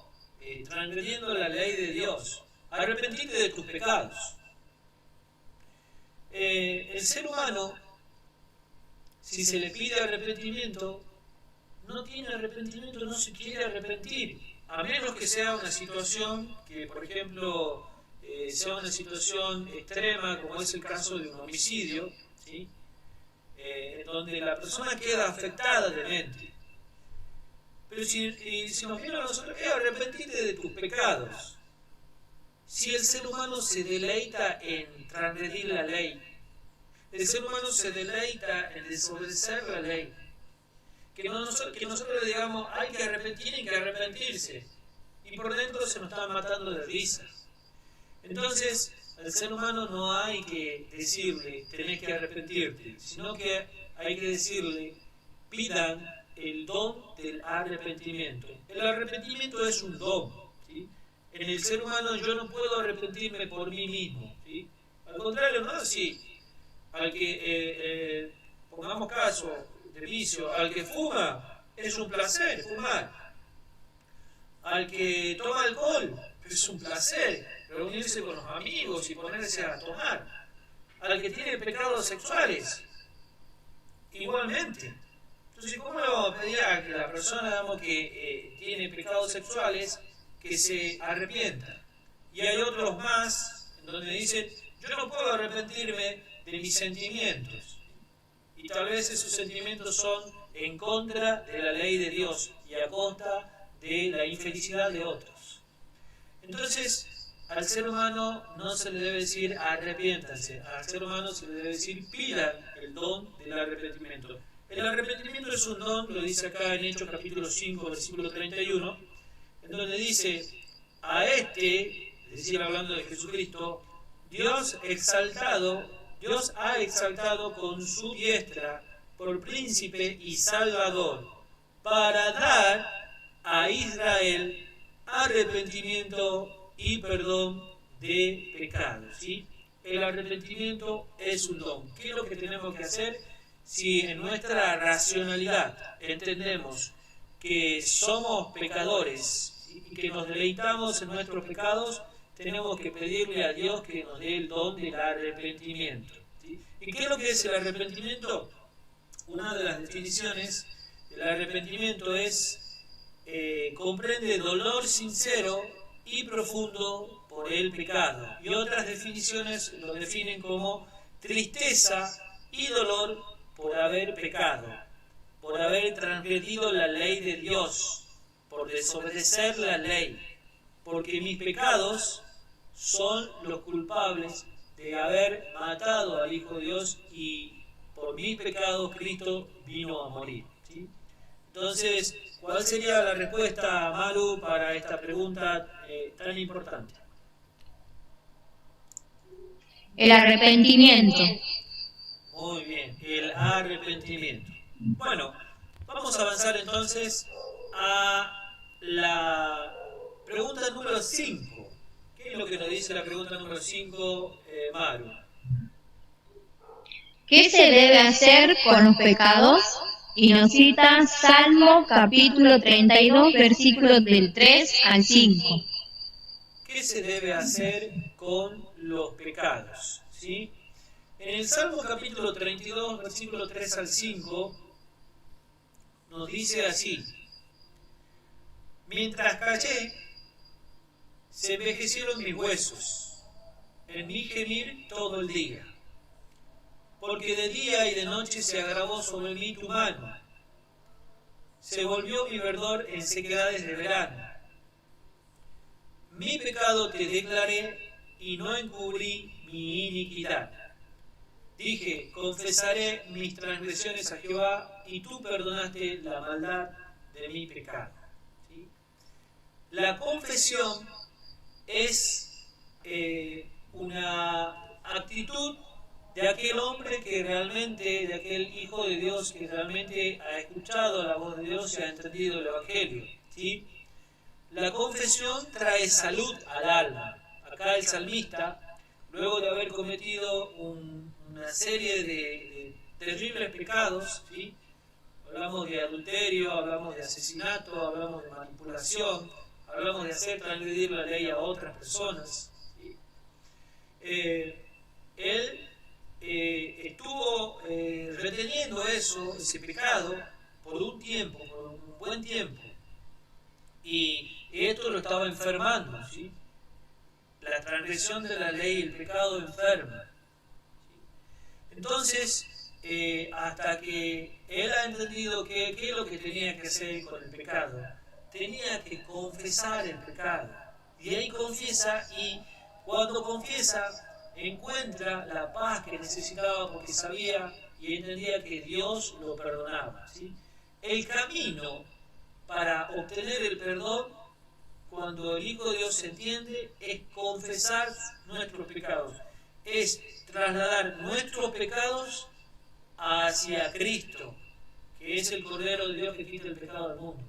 transgrediendo la ley de Dios, arrepentite de tus pecados. El ser humano, si se le pide arrepentimiento, no tiene arrepentimiento, no se quiere arrepentir, a menos que sea una situación que, por ejemplo, sea una situación extrema, como es el caso de un homicidio, ¿sí?, donde la persona queda afectada de mente. Pero si nos viene a nosotros, arrepentite de tus pecados. Si el ser humano se deleita en transgredir la ley, el ser humano se deleita en desobedecer la ley, que nosotros le digamos, hay que arrepentirse, y por dentro se nos están matando de risa. Entonces, al ser humano no hay que decirle, tenés que arrepentirte, sino que hay que decirle, pidan el don del arrepentimiento. El arrepentimiento es un don, ¿sí? En el ser humano yo no puedo arrepentirme por mí mismo, ¿sí? Al contrario, no así. Al que, pongamos caso de vicio, al que fuma, es un placer fumar. Al que toma alcohol, es un placer reunirse con los amigos y ponerse a tomar. Al que tiene pecados sexuales, igualmente. Entonces, ¿cómo le vamos a pedir a que la persona, digamos, que tiene pecados sexuales que se arrepienta? Y hay otros más en donde dicen, yo no puedo arrepentirme de mis sentimientos. Y tal vez esos sentimientos son en contra de la ley de Dios y a costa de la infelicidad de otros. Entonces, al ser humano no se le debe decir arrepiéntanse, al ser humano se le debe decir pidan el don del arrepentimiento. El arrepentimiento es un don, lo dice acá en Hechos capítulo 5, versículo 31, en donde dice, a este, es decir, hablando de Jesucristo, Dios ha exaltado con su diestra por príncipe y salvador, para dar a Israel arrepentimiento y perdón de pecados, ¿sí? El arrepentimiento es un don. ¿Qué es lo que tenemos que hacer? Si en nuestra racionalidad entendemos que somos pecadores y que nos deleitamos en nuestros pecados, tenemos que pedirle a Dios que nos dé el don del arrepentimiento, ¿sí? ¿Y qué es lo que es el arrepentimiento? Una de las definiciones del arrepentimiento es comprende dolor sincero y profundo por el pecado. Y otras definiciones lo definen como tristeza y dolor por haber pecado, por haber transgredido la ley de Dios, por desobedecer la ley, porque mis pecados son los culpables de haber matado al Hijo de Dios y por mis pecados Cristo vino a morir, ¿sí? Entonces, ¿cuál sería la respuesta, Maru, para esta pregunta tan importante? El arrepentimiento. Muy bien, el arrepentimiento. Bueno, vamos a avanzar entonces a la pregunta número 5. ¿Qué es lo que nos dice la pregunta número 5, Maru? ¿Qué se debe hacer con los pecados? Y nos cita Salmo capítulo 32, versículos del 3 al 5. ¿Qué se debe hacer con los pecados? ¿Sí? En el Salmo capítulo 32, versículo 3 al 5, nos dice así: mientras callé, se envejecieron mis huesos, en mi gemir todo el día. Porque de día y de noche se agravó sobre mí tu mano. Se volvió mi verdor en sequedades de verano. Mi pecado te declaré y no encubrí mi iniquidad. Dije, confesaré mis transgresiones a Jehová y tú perdonaste la maldad de mi pecado. ¿Sí? La confesión es una actitud de aquel hombre que realmente, de aquel Hijo de Dios que realmente ha escuchado la voz de Dios y ha entendido el Evangelio, ¿sí? La confesión trae salud al alma. Acá el salmista, luego de haber cometido una serie de terribles pecados, ¿sí? Hablamos de adulterio, hablamos de asesinato, hablamos de manipulación, hablamos de hacer transgredir la ley a otras personas, ¿sí? Él estuvo reteniendo ese pecado, por un tiempo, por un buen tiempo, y esto lo estaba enfermando, ¿sí? La transgresión de la ley y el pecado enferma, ¿sí? Entonces, hasta que él ha entendido qué es lo que tenía que hacer con el pecado, tenía que confesar el pecado, y ahí confiesa, y cuando confiesa encuentra la paz que necesitaba, porque sabía y entendía que Dios lo perdonaba, ¿sí? El camino para obtener el perdón, cuando el Hijo de Dios se entiende, es confesar nuestros pecados, es trasladar nuestros pecados hacia Cristo, que es el Cordero de Dios que quita el pecado del mundo.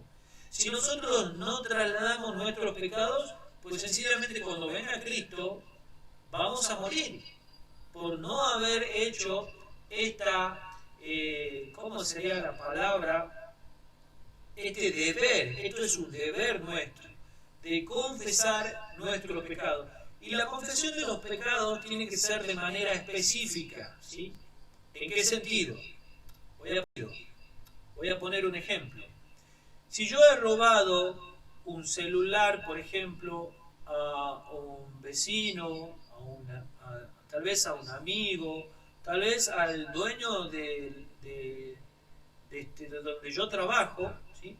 Si nosotros no trasladamos nuestros pecados, pues sencillamente cuando venga Cristo vamos a morir por no haber hecho esta, ¿cómo sería la palabra? Este deber. Esto es un deber nuestro, de confesar nuestros pecados. Y la confesión de los pecados tiene que ser de manera específica, ¿sí? ¿En qué sentido? Voy a poner un ejemplo. Si yo he robado un celular, por ejemplo, a un vecino, tal vez a un amigo, tal vez al dueño de donde yo trabajo, ¿sí?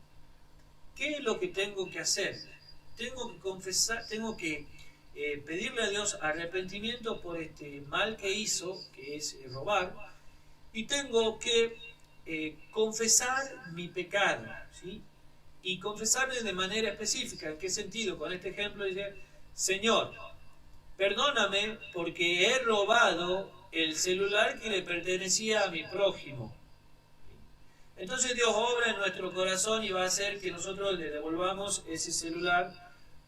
¿Qué es lo que tengo que hacer? Tengo que confesar, tengo que pedirle a Dios arrepentimiento por este mal que hizo, que es robar, y tengo que confesar mi pecado, ¿sí? Y confesarle de manera específica. ¿En qué sentido? Con este ejemplo dice, Señor, perdóname porque he robado el celular que le pertenecía a mi prójimo. Entonces Dios obra en nuestro corazón y va a hacer que nosotros le devolvamos ese celular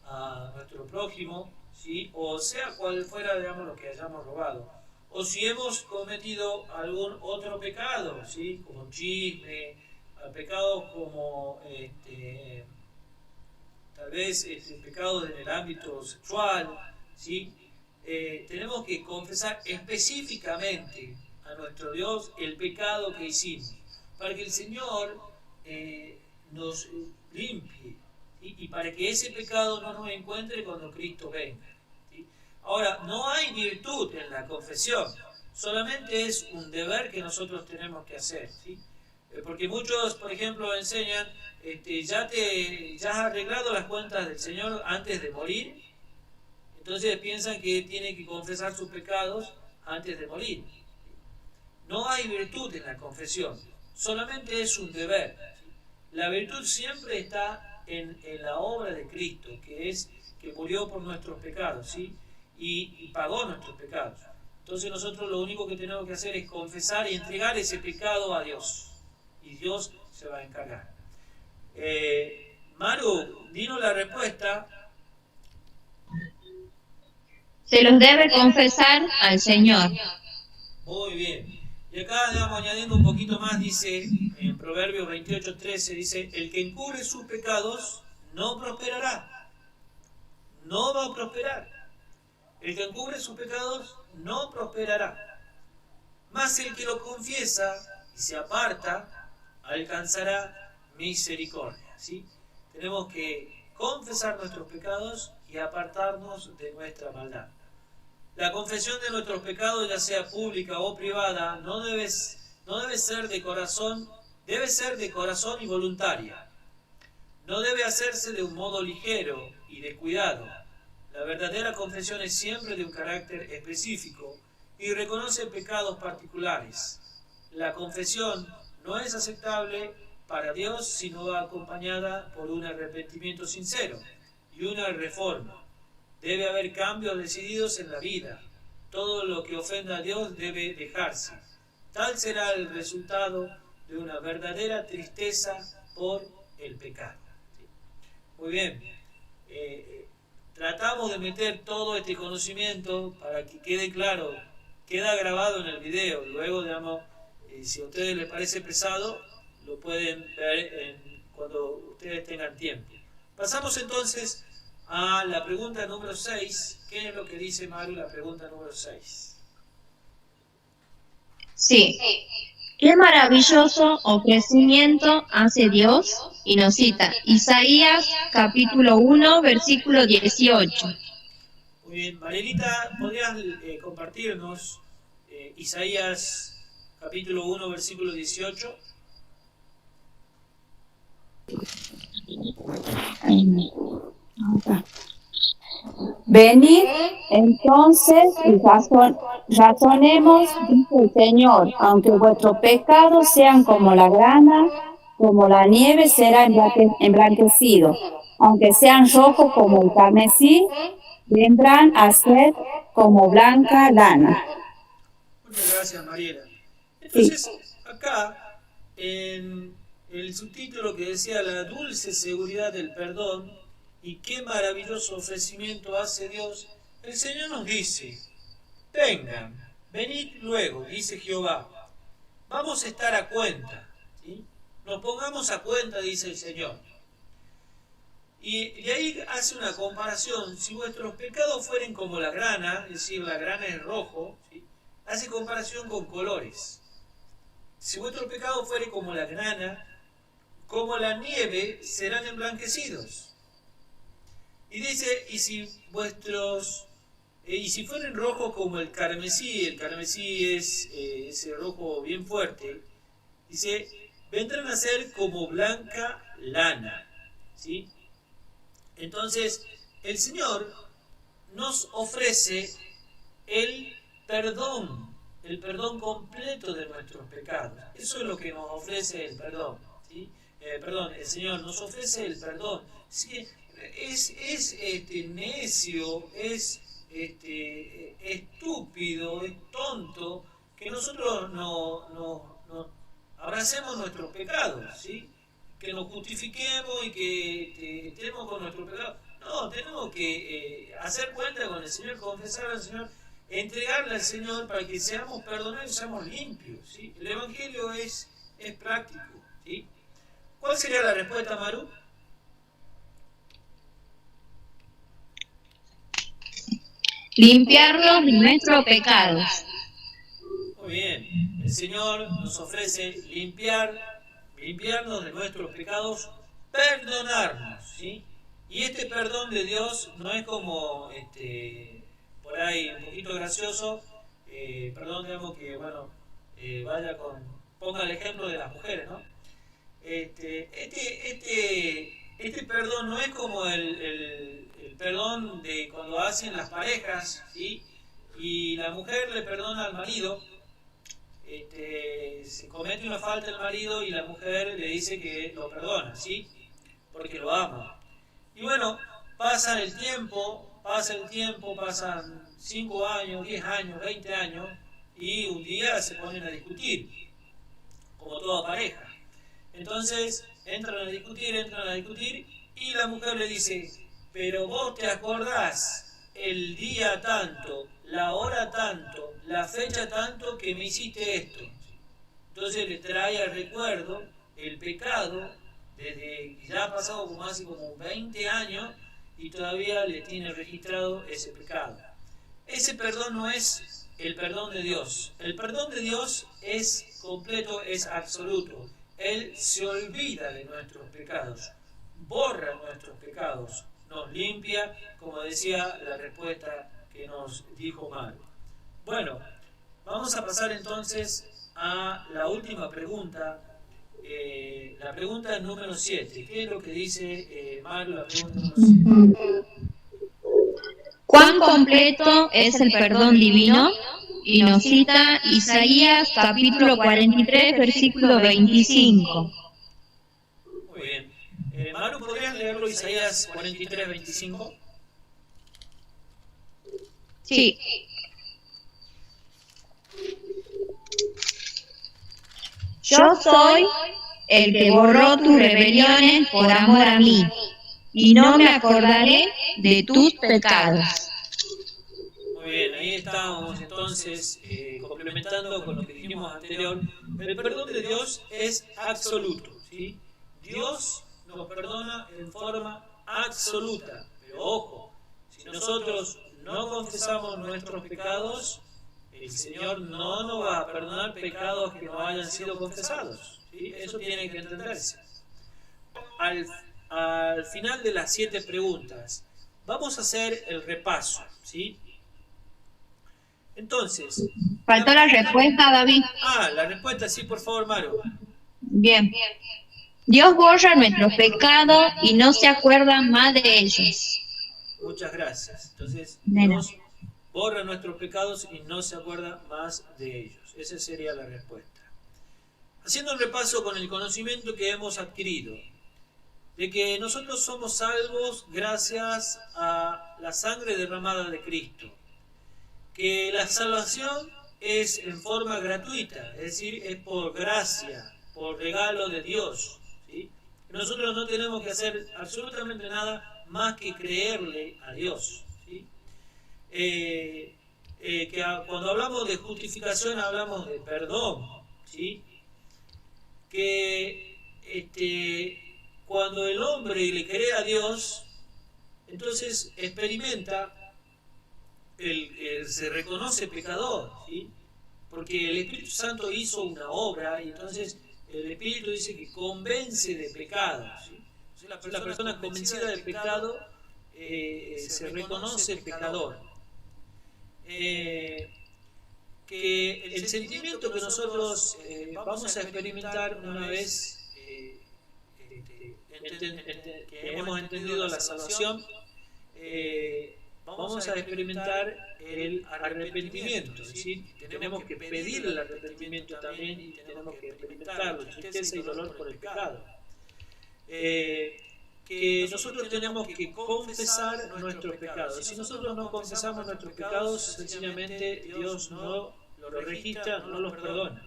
a nuestro prójimo, ¿sí? O sea cual fuera, digamos, lo que hayamos robado. O si hemos cometido algún otro pecado, ¿sí? Como chisme, pecados como tal vez pecados en el ámbito sexual, ¿sí? Tenemos que confesar específicamente a nuestro Dios el pecado que hicimos, para que el Señor nos limpie, ¿sí? Y para que ese pecado no nos encuentre cuando Cristo venga, ¿sí? Ahora, no hay virtud en la confesión, solamente es un deber que nosotros tenemos que hacer, ¿sí? Porque muchos, por ejemplo, enseñan, ya has arreglado las cuentas del Señor antes de morir, entonces piensan que tiene que confesar sus pecados antes de morir. No hay virtud en la confesión, solamente es un deber. La virtud siempre está en la obra de Cristo, que murió por nuestros pecados, ¿sí? Y pagó nuestros pecados. Entonces nosotros lo único que tenemos que hacer es confesar y entregar ese pecado a Dios. Y Dios se va a encargar. Maru, dinos la respuesta. Se los debe confesar al Señor. Muy bien. Y acá, digamos, añadiendo un poquito más, dice, en Proverbios 28:13, dice, el que encubre sus pecados no prosperará. No va a prosperar. El que encubre sus pecados no prosperará. Mas el que lo confiesa y se aparta, alcanzará misericordia, ¿sí? Tenemos que confesar nuestros pecados y apartarnos de nuestra maldad. La confesión de nuestros pecados, ya sea pública o privada, no debe ser de corazón, debe ser de corazón y voluntaria. No debe hacerse de un modo ligero y descuidado. La verdadera confesión es siempre de un carácter específico y reconoce pecados particulares. La confesión no es aceptable para Dios si no va acompañada por un arrepentimiento sincero y una reforma. Debe haber cambios decididos en la vida. Todo lo que ofenda a Dios debe dejarse. Tal será el resultado de una verdadera tristeza por el pecado. Muy bien. Tratamos de meter todo este conocimiento para que quede claro. Queda grabado en el video. Luego, digamos, si a ustedes les parece pesado, lo pueden ver cuando ustedes tengan tiempo. Pasamos entonces a la pregunta número 6. ¿Qué es lo que dice Maru, la pregunta número 6? Sí. Qué maravilloso ofrecimiento hace Dios, y nos cita Isaías capítulo 1, versículo 18. Muy bien, Marielita, ¿podrías compartirnos Isaías capítulo 1, versículo 18? Venid entonces y razonemos, dice el Señor, aunque vuestros pecados sean como la grana, como la nieve será emblanquecido, aunque sean rojos como el carmesí, vendrán a ser como blanca lana. Muchas gracias, Mariela. Entonces, acá, en el subtítulo que decía la dulce seguridad del perdón, y qué maravilloso ofrecimiento hace Dios, el Señor nos dice, vengan, venid luego, dice Jehová, vamos a estar a cuenta, ¿sí? Nos pongamos a cuenta, dice el Señor. Y de ahí hace una comparación, si vuestros pecados fueren como la grana, es decir, la grana es rojo, ¿sí? Hace comparación con colores. Si vuestro pecado fuere como la grana, como la nieve, serán emblanquecidos. Y dice, y si fueren rojos como el carmesí es ese rojo bien fuerte, dice, vendrán a ser como blanca lana, ¿sí? Entonces, el Señor nos ofrece el perdón completo de nuestros pecados. Eso es lo que nos ofrece el perdón, ¿sí? El Señor nos ofrece el perdón. Sí, es necio, es estúpido, es tonto que nosotros no abracemos nuestros pecados, ¿sí? Que nos justifiquemos y que estemos con nuestros pecados. No, tenemos que hacer cuenta con el Señor, confesar al Señor, entregarle al Señor para que seamos perdonados y seamos limpios, ¿sí? El Evangelio es práctico, ¿sí? ¿Cuál sería la respuesta, Maru? Limpiarlos de nuestros pecados. Muy bien, el Señor nos ofrece limpiarnos de nuestros pecados, perdonarnos, ¿sí? Y este perdón de Dios no es como, por ahí un poquito gracioso, perdón, digamos que, bueno, ponga el ejemplo de las mujeres, ¿no? Este perdón no es como el perdón de cuando hacen las parejas, ¿sí? Y la mujer le perdona al marido, se comete una falta el marido y la mujer le dice que lo perdona, ¿sí? Porque lo ama. Y bueno, pasa el tiempo, pasan 5 años, 10 años, 20 años, y un día se ponen a discutir, como toda pareja. Entonces entran a discutir, y la mujer le dice, pero vos te acordás el día tanto, la hora tanto, la fecha tanto que me hiciste esto. Entonces le trae al recuerdo el pecado, desde que ya ha pasado hace como 20 años, y todavía le tiene registrado ese pecado. Ese perdón no es el perdón de Dios. El perdón de Dios es completo, es absoluto. Él se olvida de nuestros pecados, borra nuestros pecados, nos limpia, como decía la respuesta que nos dijo Maru. Bueno, vamos a pasar entonces a la última pregunta, la pregunta número 7. ¿Qué es lo que dice Maru, la pregunta número 7? ¿Cuán completo es el perdón divino? Y nos cita Isaías capítulo 43, versículo 25. Muy bien. Maru, ¿podrías leerlo Isaías 43, 25? Sí. Yo soy el que borró tus rebeliones por amor a mí, y no me acordaré de tus pecados. Muy bien, ahí estábamos entonces complementando con lo que dijimos anterior. El perdón de Dios es absoluto, ¿sí? Dios nos perdona en forma absoluta, pero ojo, si nosotros no confesamos nuestros pecados, el Señor no nos va a perdonar pecados que no hayan sido confesados, ¿sí? Eso tiene que entenderse. Al final de las 7 preguntas, vamos a hacer el repaso, ¿sí? Entonces... Faltó la respuesta, David. La respuesta, sí, por favor, Maru. Bien. Dios borra nuestros pecados y no se acuerda más de ellos. Muchas gracias. Entonces, Dios borra nuestros pecados y no se acuerda más de ellos. Esa sería la respuesta. Haciendo un repaso con el conocimiento que hemos adquirido, de que nosotros somos salvos gracias a la sangre derramada de Cristo, que la salvación es en forma gratuita, es decir, es por gracia, por regalo de Dios, ¿sí? Nosotros no tenemos que hacer absolutamente nada más que creerle a Dios, ¿sí? Cuando hablamos de justificación hablamos de perdón, ¿sí? Que cuando el hombre le cree a Dios, entonces experimenta, se reconoce pecador, ¿sí? Porque el Espíritu Santo hizo una obra y entonces el Espíritu dice que convence de pecado, ¿sí? Entonces la persona convencida de pecado se reconoce pecador. Que el sentimiento que nosotros vamos a experimentar una vez que hemos entendido la salvación, vamos a experimentar el arrepentimiento, es decir, tenemos que pedir el arrepentimiento también y tenemos que experimentarlo, tristeza y dolor por el pecado. Que nosotros tenemos que confesar nuestros pecados. Si nosotros no confesamos nuestros pecados, sencillamente Dios no los registra, no los perdona,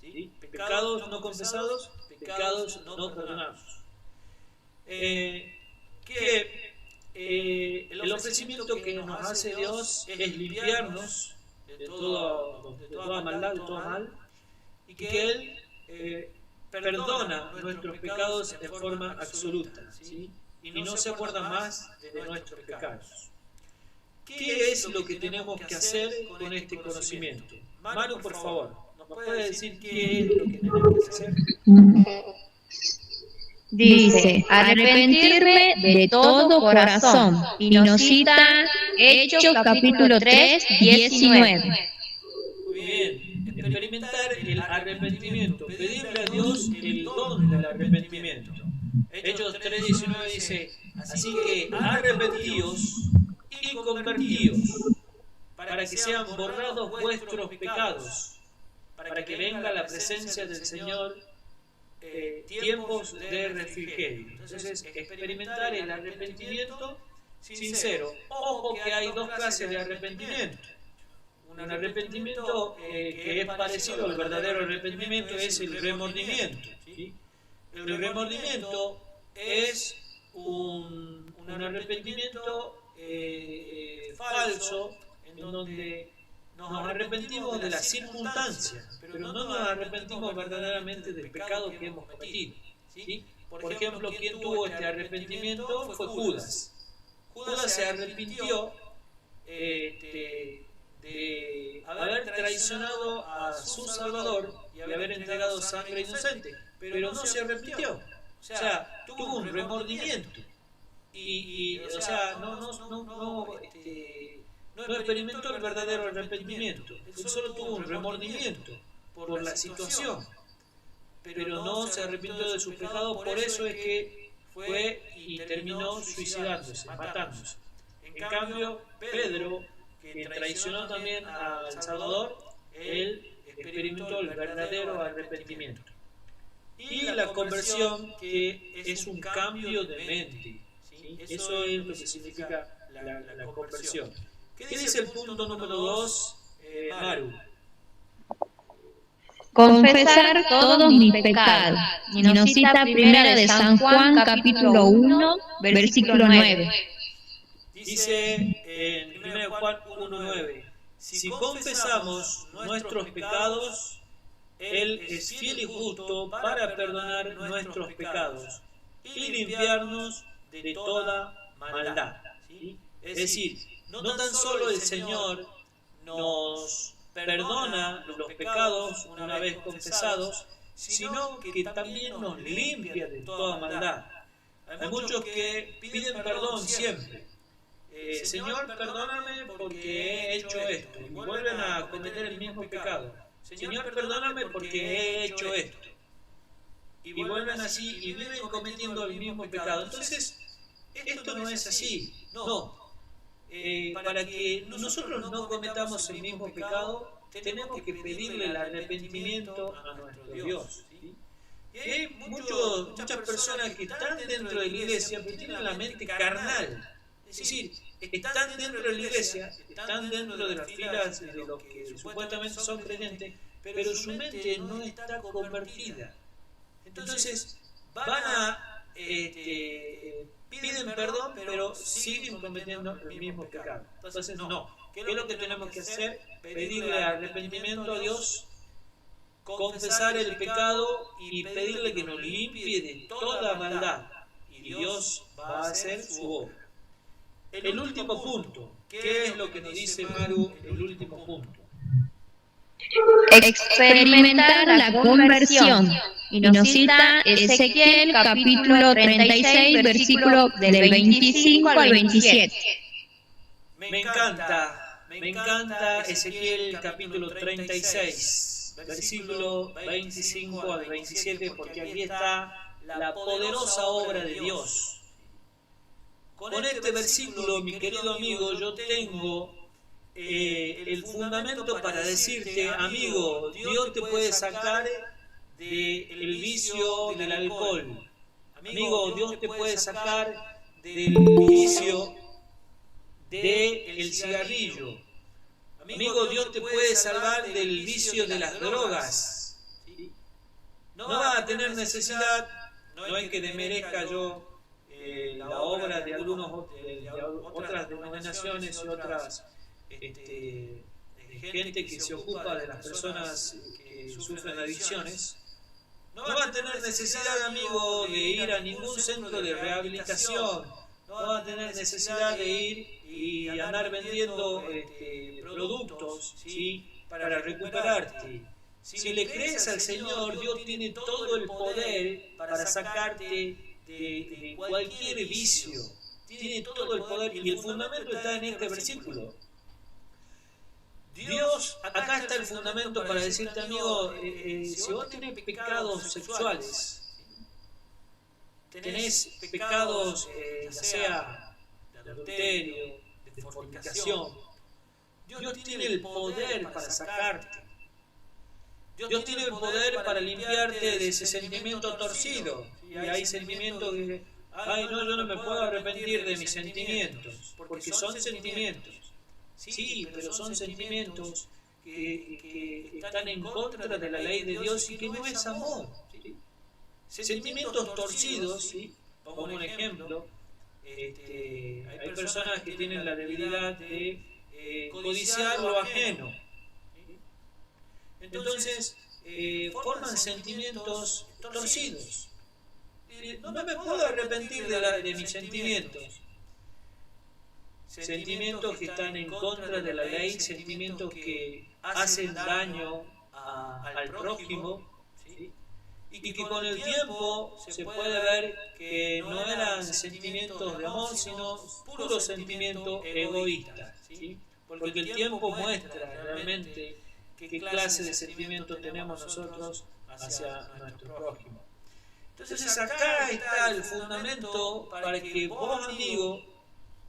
¿sí? Pecados no confesados, pecados no perdonados. El ofrecimiento que nos hace Dios es limpiarnos de toda maldad, de todo mal, y que Él perdona nuestros pecados de forma absoluta, ¿sí? Y no se acuerda más de nuestros pecados. ¿Qué es lo que tenemos que hacer con este conocimiento? Manu, por favor, ¿nos puede decir qué es lo que tenemos que hacer? Dice, arrepentirme de todo corazón. Y nos cita Hechos capítulo 3, 19. Muy bien, experimentar el arrepentimiento, pedirle a Dios el don del arrepentimiento. Hechos 3, 19 dice, así que arrepentíos y convertíos, para que sean borrados vuestros pecados, para que venga la presencia del Señor tiempos de refrigerio. Entonces, experimentar el arrepentimiento sincero. Ojo que hay dos clases de arrepentimiento. Un arrepentimiento que es parecido al verdadero arrepentimiento es el remordimiento, ¿sí? El remordimiento es un arrepentimiento falso, en donde nos arrepentimos de las circunstancias, pero no nos arrepentimos verdaderamente del pecado que hemos cometido, ¿sí? Por ejemplo, quien tuvo este arrepentimiento fue Judas. Judas se arrepintió de haber traicionado a su Salvador y haber entregado sangre inocente, pero no se arrepintió. O sea, tuvo un remordimiento. O sea, no experimentó el verdadero arrepentimiento. Él solo tuvo un remordimiento por la situación, pero no se arrepintió de sus pecados. Por eso es que fue y terminó suicidándose, matándose. En cambio, Pedro, que traicionó también al Salvador, él experimentó el verdadero arrepentimiento. Y la conversión, que es un cambio de mente, ¿sí? Eso es lo que significa la conversión. ¿Qué dice el punto número 2, Maru? Confesar todos mis pecados. Y nos cita primera de San Juan, capítulo 1, versículo 9. Dice en 1 Juan 1:9, si confesamos nuestros pecados, Él es fiel y justo para perdonar nuestros pecados y limpiarnos de toda maldad, ¿sí? Es decir, no tan solo el Señor nos perdona los pecados una vez confesados, sino que también nos limpia de toda maldad. Hay muchos que piden perdón siempre. Señor, perdóname porque he hecho esto, y vuelven a cometer el mismo pecado. Señor, perdóname porque he hecho esto, y vuelven así y viven cometiendo el mismo pecado. Entonces, esto no es así, no. Para que nosotros no cometamos el mismo pecado, tenemos que pedirle el arrepentimiento a nuestro Dios, ¿sí? Y hay muchas personas que están dentro de la iglesia, pero tienen la mente carnal. Es decir, están dentro de la iglesia, están dentro de las filas de los que supuestamente son creyentes, pero su mente no está convertida. Entonces van a piden perdón, pero siguen cometiendo el mismo pecado. Entonces, no. ¿Qué es lo que tenemos que hacer? Pedirle arrepentimiento a Dios, confesar el pecado y pedirle que nos limpie de toda maldad. Y Dios va a hacer su obra. El último punto. ¿Qué es lo que nos dice Maru? El último punto. Experimentar la conversión. Y nos cita Ezequiel capítulo 36, versículo del 25 al 27. Me encanta Ezequiel capítulo 36, versículo 25 al 27, porque aquí está la poderosa obra de Dios. Con este versículo, mi querido amigo, yo tengo el fundamento para decirte, amigo, Dios te puede sacar del vicio del alcohol. Amigo, Dios te puede sacar del vicio del cigarrillo. Amigo, Dios te puede salvar del vicio de las drogas. No vas a tener necesidad, no es que demerezca yo la obra de otras denominaciones y otras gente que se ocupa de las personas que sufren adicciones. No va a tener necesidad, amigo, de ir a ningún centro de rehabilitación. No va a tener necesidad de ir y andar vendiendo productos, ¿sí?, para recuperarte. Si le crees al Señor, Dios tiene todo el poder para sacarte de cualquier vicio. Tiene todo el poder y el fundamento está en este versículo. Dios, acá está el fundamento para decirte, amigo, si vos tenés pecados sexuales, tenés pecados, ya sea de adulterio, de fornicación, Dios tiene el poder para sacarte. Dios tiene el poder para limpiarte de ese sentimiento torcido. Y hay sentimientos que, ay, no, yo no me puedo arrepentir de mis sentimientos, porque son sentimientos. Sí, pero son sentimientos que están en contra de la ley de Dios y que no es amor. ¿Sí? Sentimientos torcidos, ¿sí? Pongo un ejemplo, hay personas que tienen la debilidad de codiciar lo ajeno. ¿Sí? Entonces, forman sentimientos torcidos. No me puedo arrepentir de mis sentimientos. Sentimientos que están en contra de la ley, sentimientos que hacen daño al prójimo, ¿sí? Y que con el tiempo se puede ver que no eran sentimientos de amor, sino puro sentimiento egoísta, ¿sí? Porque el tiempo muestra realmente qué clase de sentimiento tenemos nosotros hacia nuestro prójimo. Entonces acá está el fundamento para que vos, amigo,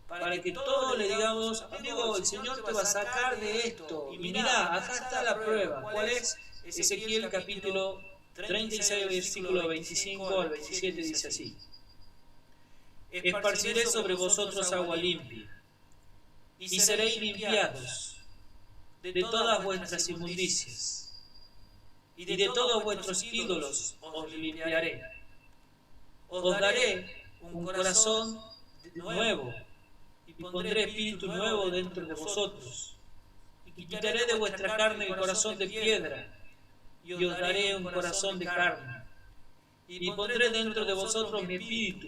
para que todos le digamos, amigo, el Señor te va a sacar de esto. Y mirá, acá está la prueba. ¿Cuál es? Ezequiel capítulo 36, versículo 25 al 27 dice así: esparciré sobre vosotros agua limpia, y seréis limpiados de todas vuestras inmundicias, y de todos vuestros ídolos os limpiaré. Os daré un corazón nuevo, y pondré espíritu nuevo dentro de vosotros, y quitaré de vuestra carne el corazón de piedra, y os daré un corazón de carne, y pondré dentro de vosotros mi espíritu,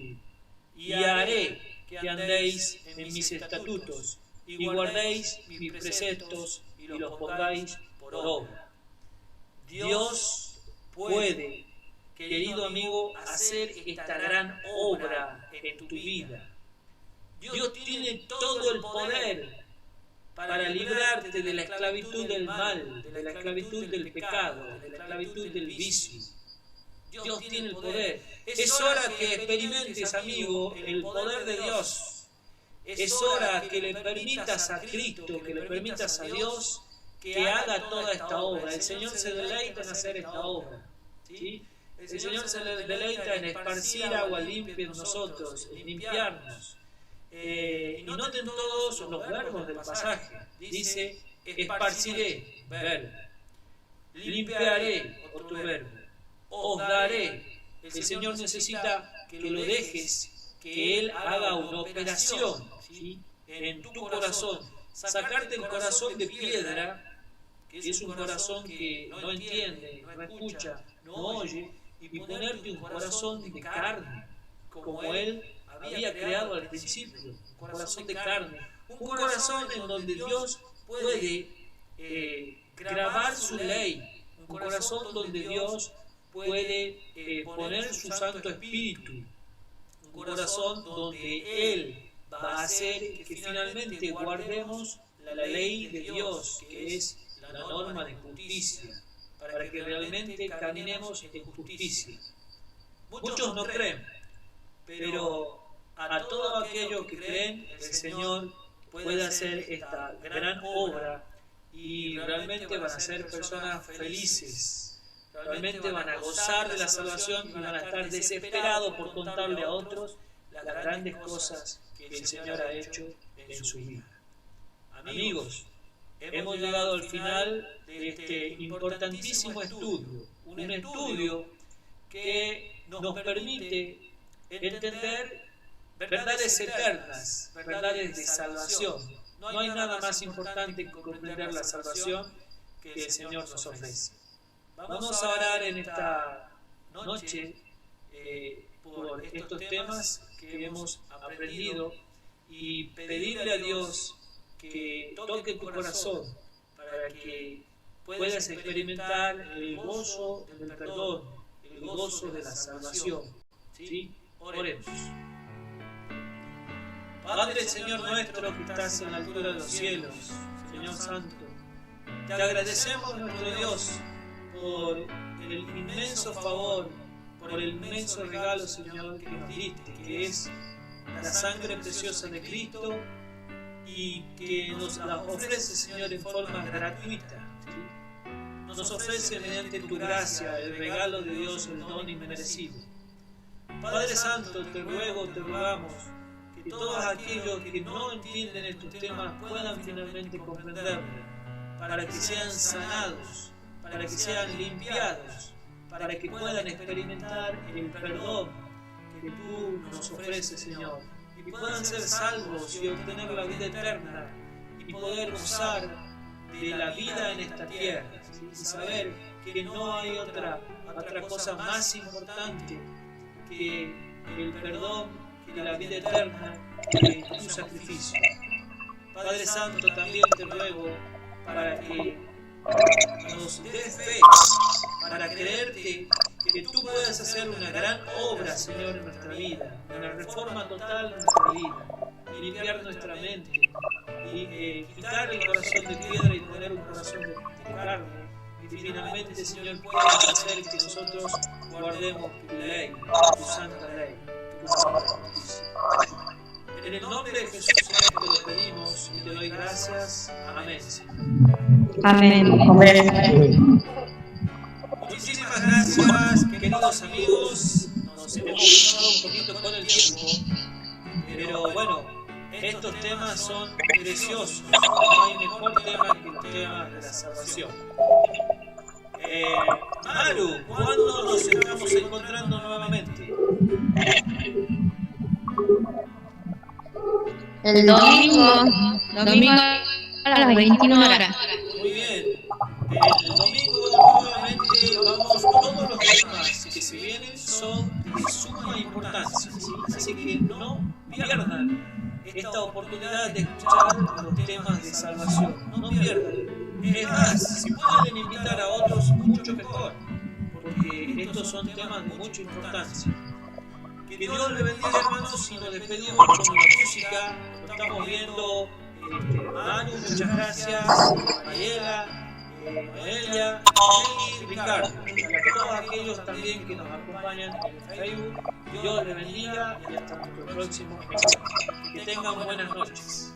y haré que andéis en mis estatutos, y guardéis mis preceptos, y los pongáis por obra. Dios puede, querido amigo, hacer esta gran obra en tu vida. Dios tiene todo el poder para librarte de la esclavitud del mal, de la esclavitud del pecado, de la esclavitud del vicio. Dios tiene el poder. Es hora que experimentes, amigo, el poder de Dios. Es hora que le permitas a Cristo, que le permitas a Dios que haga toda esta obra. El Señor se deleita en hacer esta obra, ¿sí? El Señor se deleita en esparcir agua limpia en nosotros, en limpiarnos. Y noten todos los verbos del pasaje. Dice, esparciré, verbo. Limpiaré, otro verbo. Os daré. El Señor necesita que lo dejes, que Él haga una operación, ¿sí?, en tu corazón, sacarte el corazón de piedra, que es un corazón que no entiende, no escucha, no oye, y ponerte un corazón de carne, como Él había creado al principio, un corazón de carne, un corazón en donde Dios puede grabar su ley, un corazón donde Dios puede poner su Santo Espíritu, un corazón donde Él va a hacer que finalmente guardemos la ley de Dios, que es la norma de justicia, para que realmente caminemos en justicia. Muchos no creen, pero a todos aquellos que creen, el Señor puede hacer esta gran obra y realmente van a ser personas felices, realmente van a gozar de la salvación y van a estar desesperados por contarle a otros las grandes cosas que el Señor ha hecho en su vida. Amigos, hemos llegado al final de este importantísimo estudio, un estudio que nos permite entender verdades eternas, verdades de salvación. No hay nada más importante que comprender la salvación que el Señor nos ofrece. Vamos a orar en esta noche por estos temas que hemos aprendido y pedirle a Dios que toque tu corazón para que puedas experimentar el gozo del perdón, el gozo de la salvación. ¿Sí? Oremos. Padre, Señor nuestro, que estás en la altura de los cielos, Señor Santo, te agradecemos, nuestro Dios, por el inmenso favor, por el inmenso regalo, Señor, que nos diste, que es la sangre preciosa de Cristo, y que nos la ofrece, Señor, en forma gratuita, ¿sí? Nos ofrece mediante tu gracia el regalo de Dios, el don inmerecido. Padre Santo, te ruego, te rogamos que todos aquellos que no entienden estos temas puedan finalmente comprenderlo, para que sean sanados, para que sean limpiados, para que puedan experimentar el perdón que tú nos ofreces, Señor, y puedan ser salvos y obtener la vida eterna y poder gozar de la vida en esta tierra, ¿sí? Y saber que no hay otra cosa más importante que el perdón, que la vida eterna, que tu sacrificio. Padre Santo, también te ruego para que nos des fe, para creerte que tú puedas hacer una gran obra, Señor, en nuestra vida, una reforma total en nuestra vida, y limpiar nuestra mente, y quitar el corazón de piedra y poner un corazón de carne, y finalmente, Señor, puedas hacer que nosotros guardemos tu ley, tu santa ley, tu santa justicia. En el nombre de Jesús, Señor, te lo pedimos y te doy gracias. Amén. Amén. Muchísimas gracias, queridos amigos. Nos hemos pasado un poquito con el tiempo, pero bueno, estos temas son preciosos. No hay mejor tema que los temas de la salvación. Maru, ¿cuándo nos estamos encontrando nuevamente? El domingo a las 21 horas. Muy bien. El domingo nuevamente vamos, todos los temas que se vienen son de suma importancia, ¿sí? Así que no pierdan esta oportunidad de escuchar los temas de salvación. No pierdan. Es más, si pueden invitar a otros, mucho mejor, porque estos son temas de mucha importancia. Que Dios le bendiga, hermanos, y nos despedimos con la música. Lo estamos viendo. Manu, muchas gracias. Mariela, Noelia, y Ricardo. Y a todos aquellos también que nos acompañan en Facebook. Dios les bendiga y hasta nuestro próximo encuentro. Que tengan buenas noches.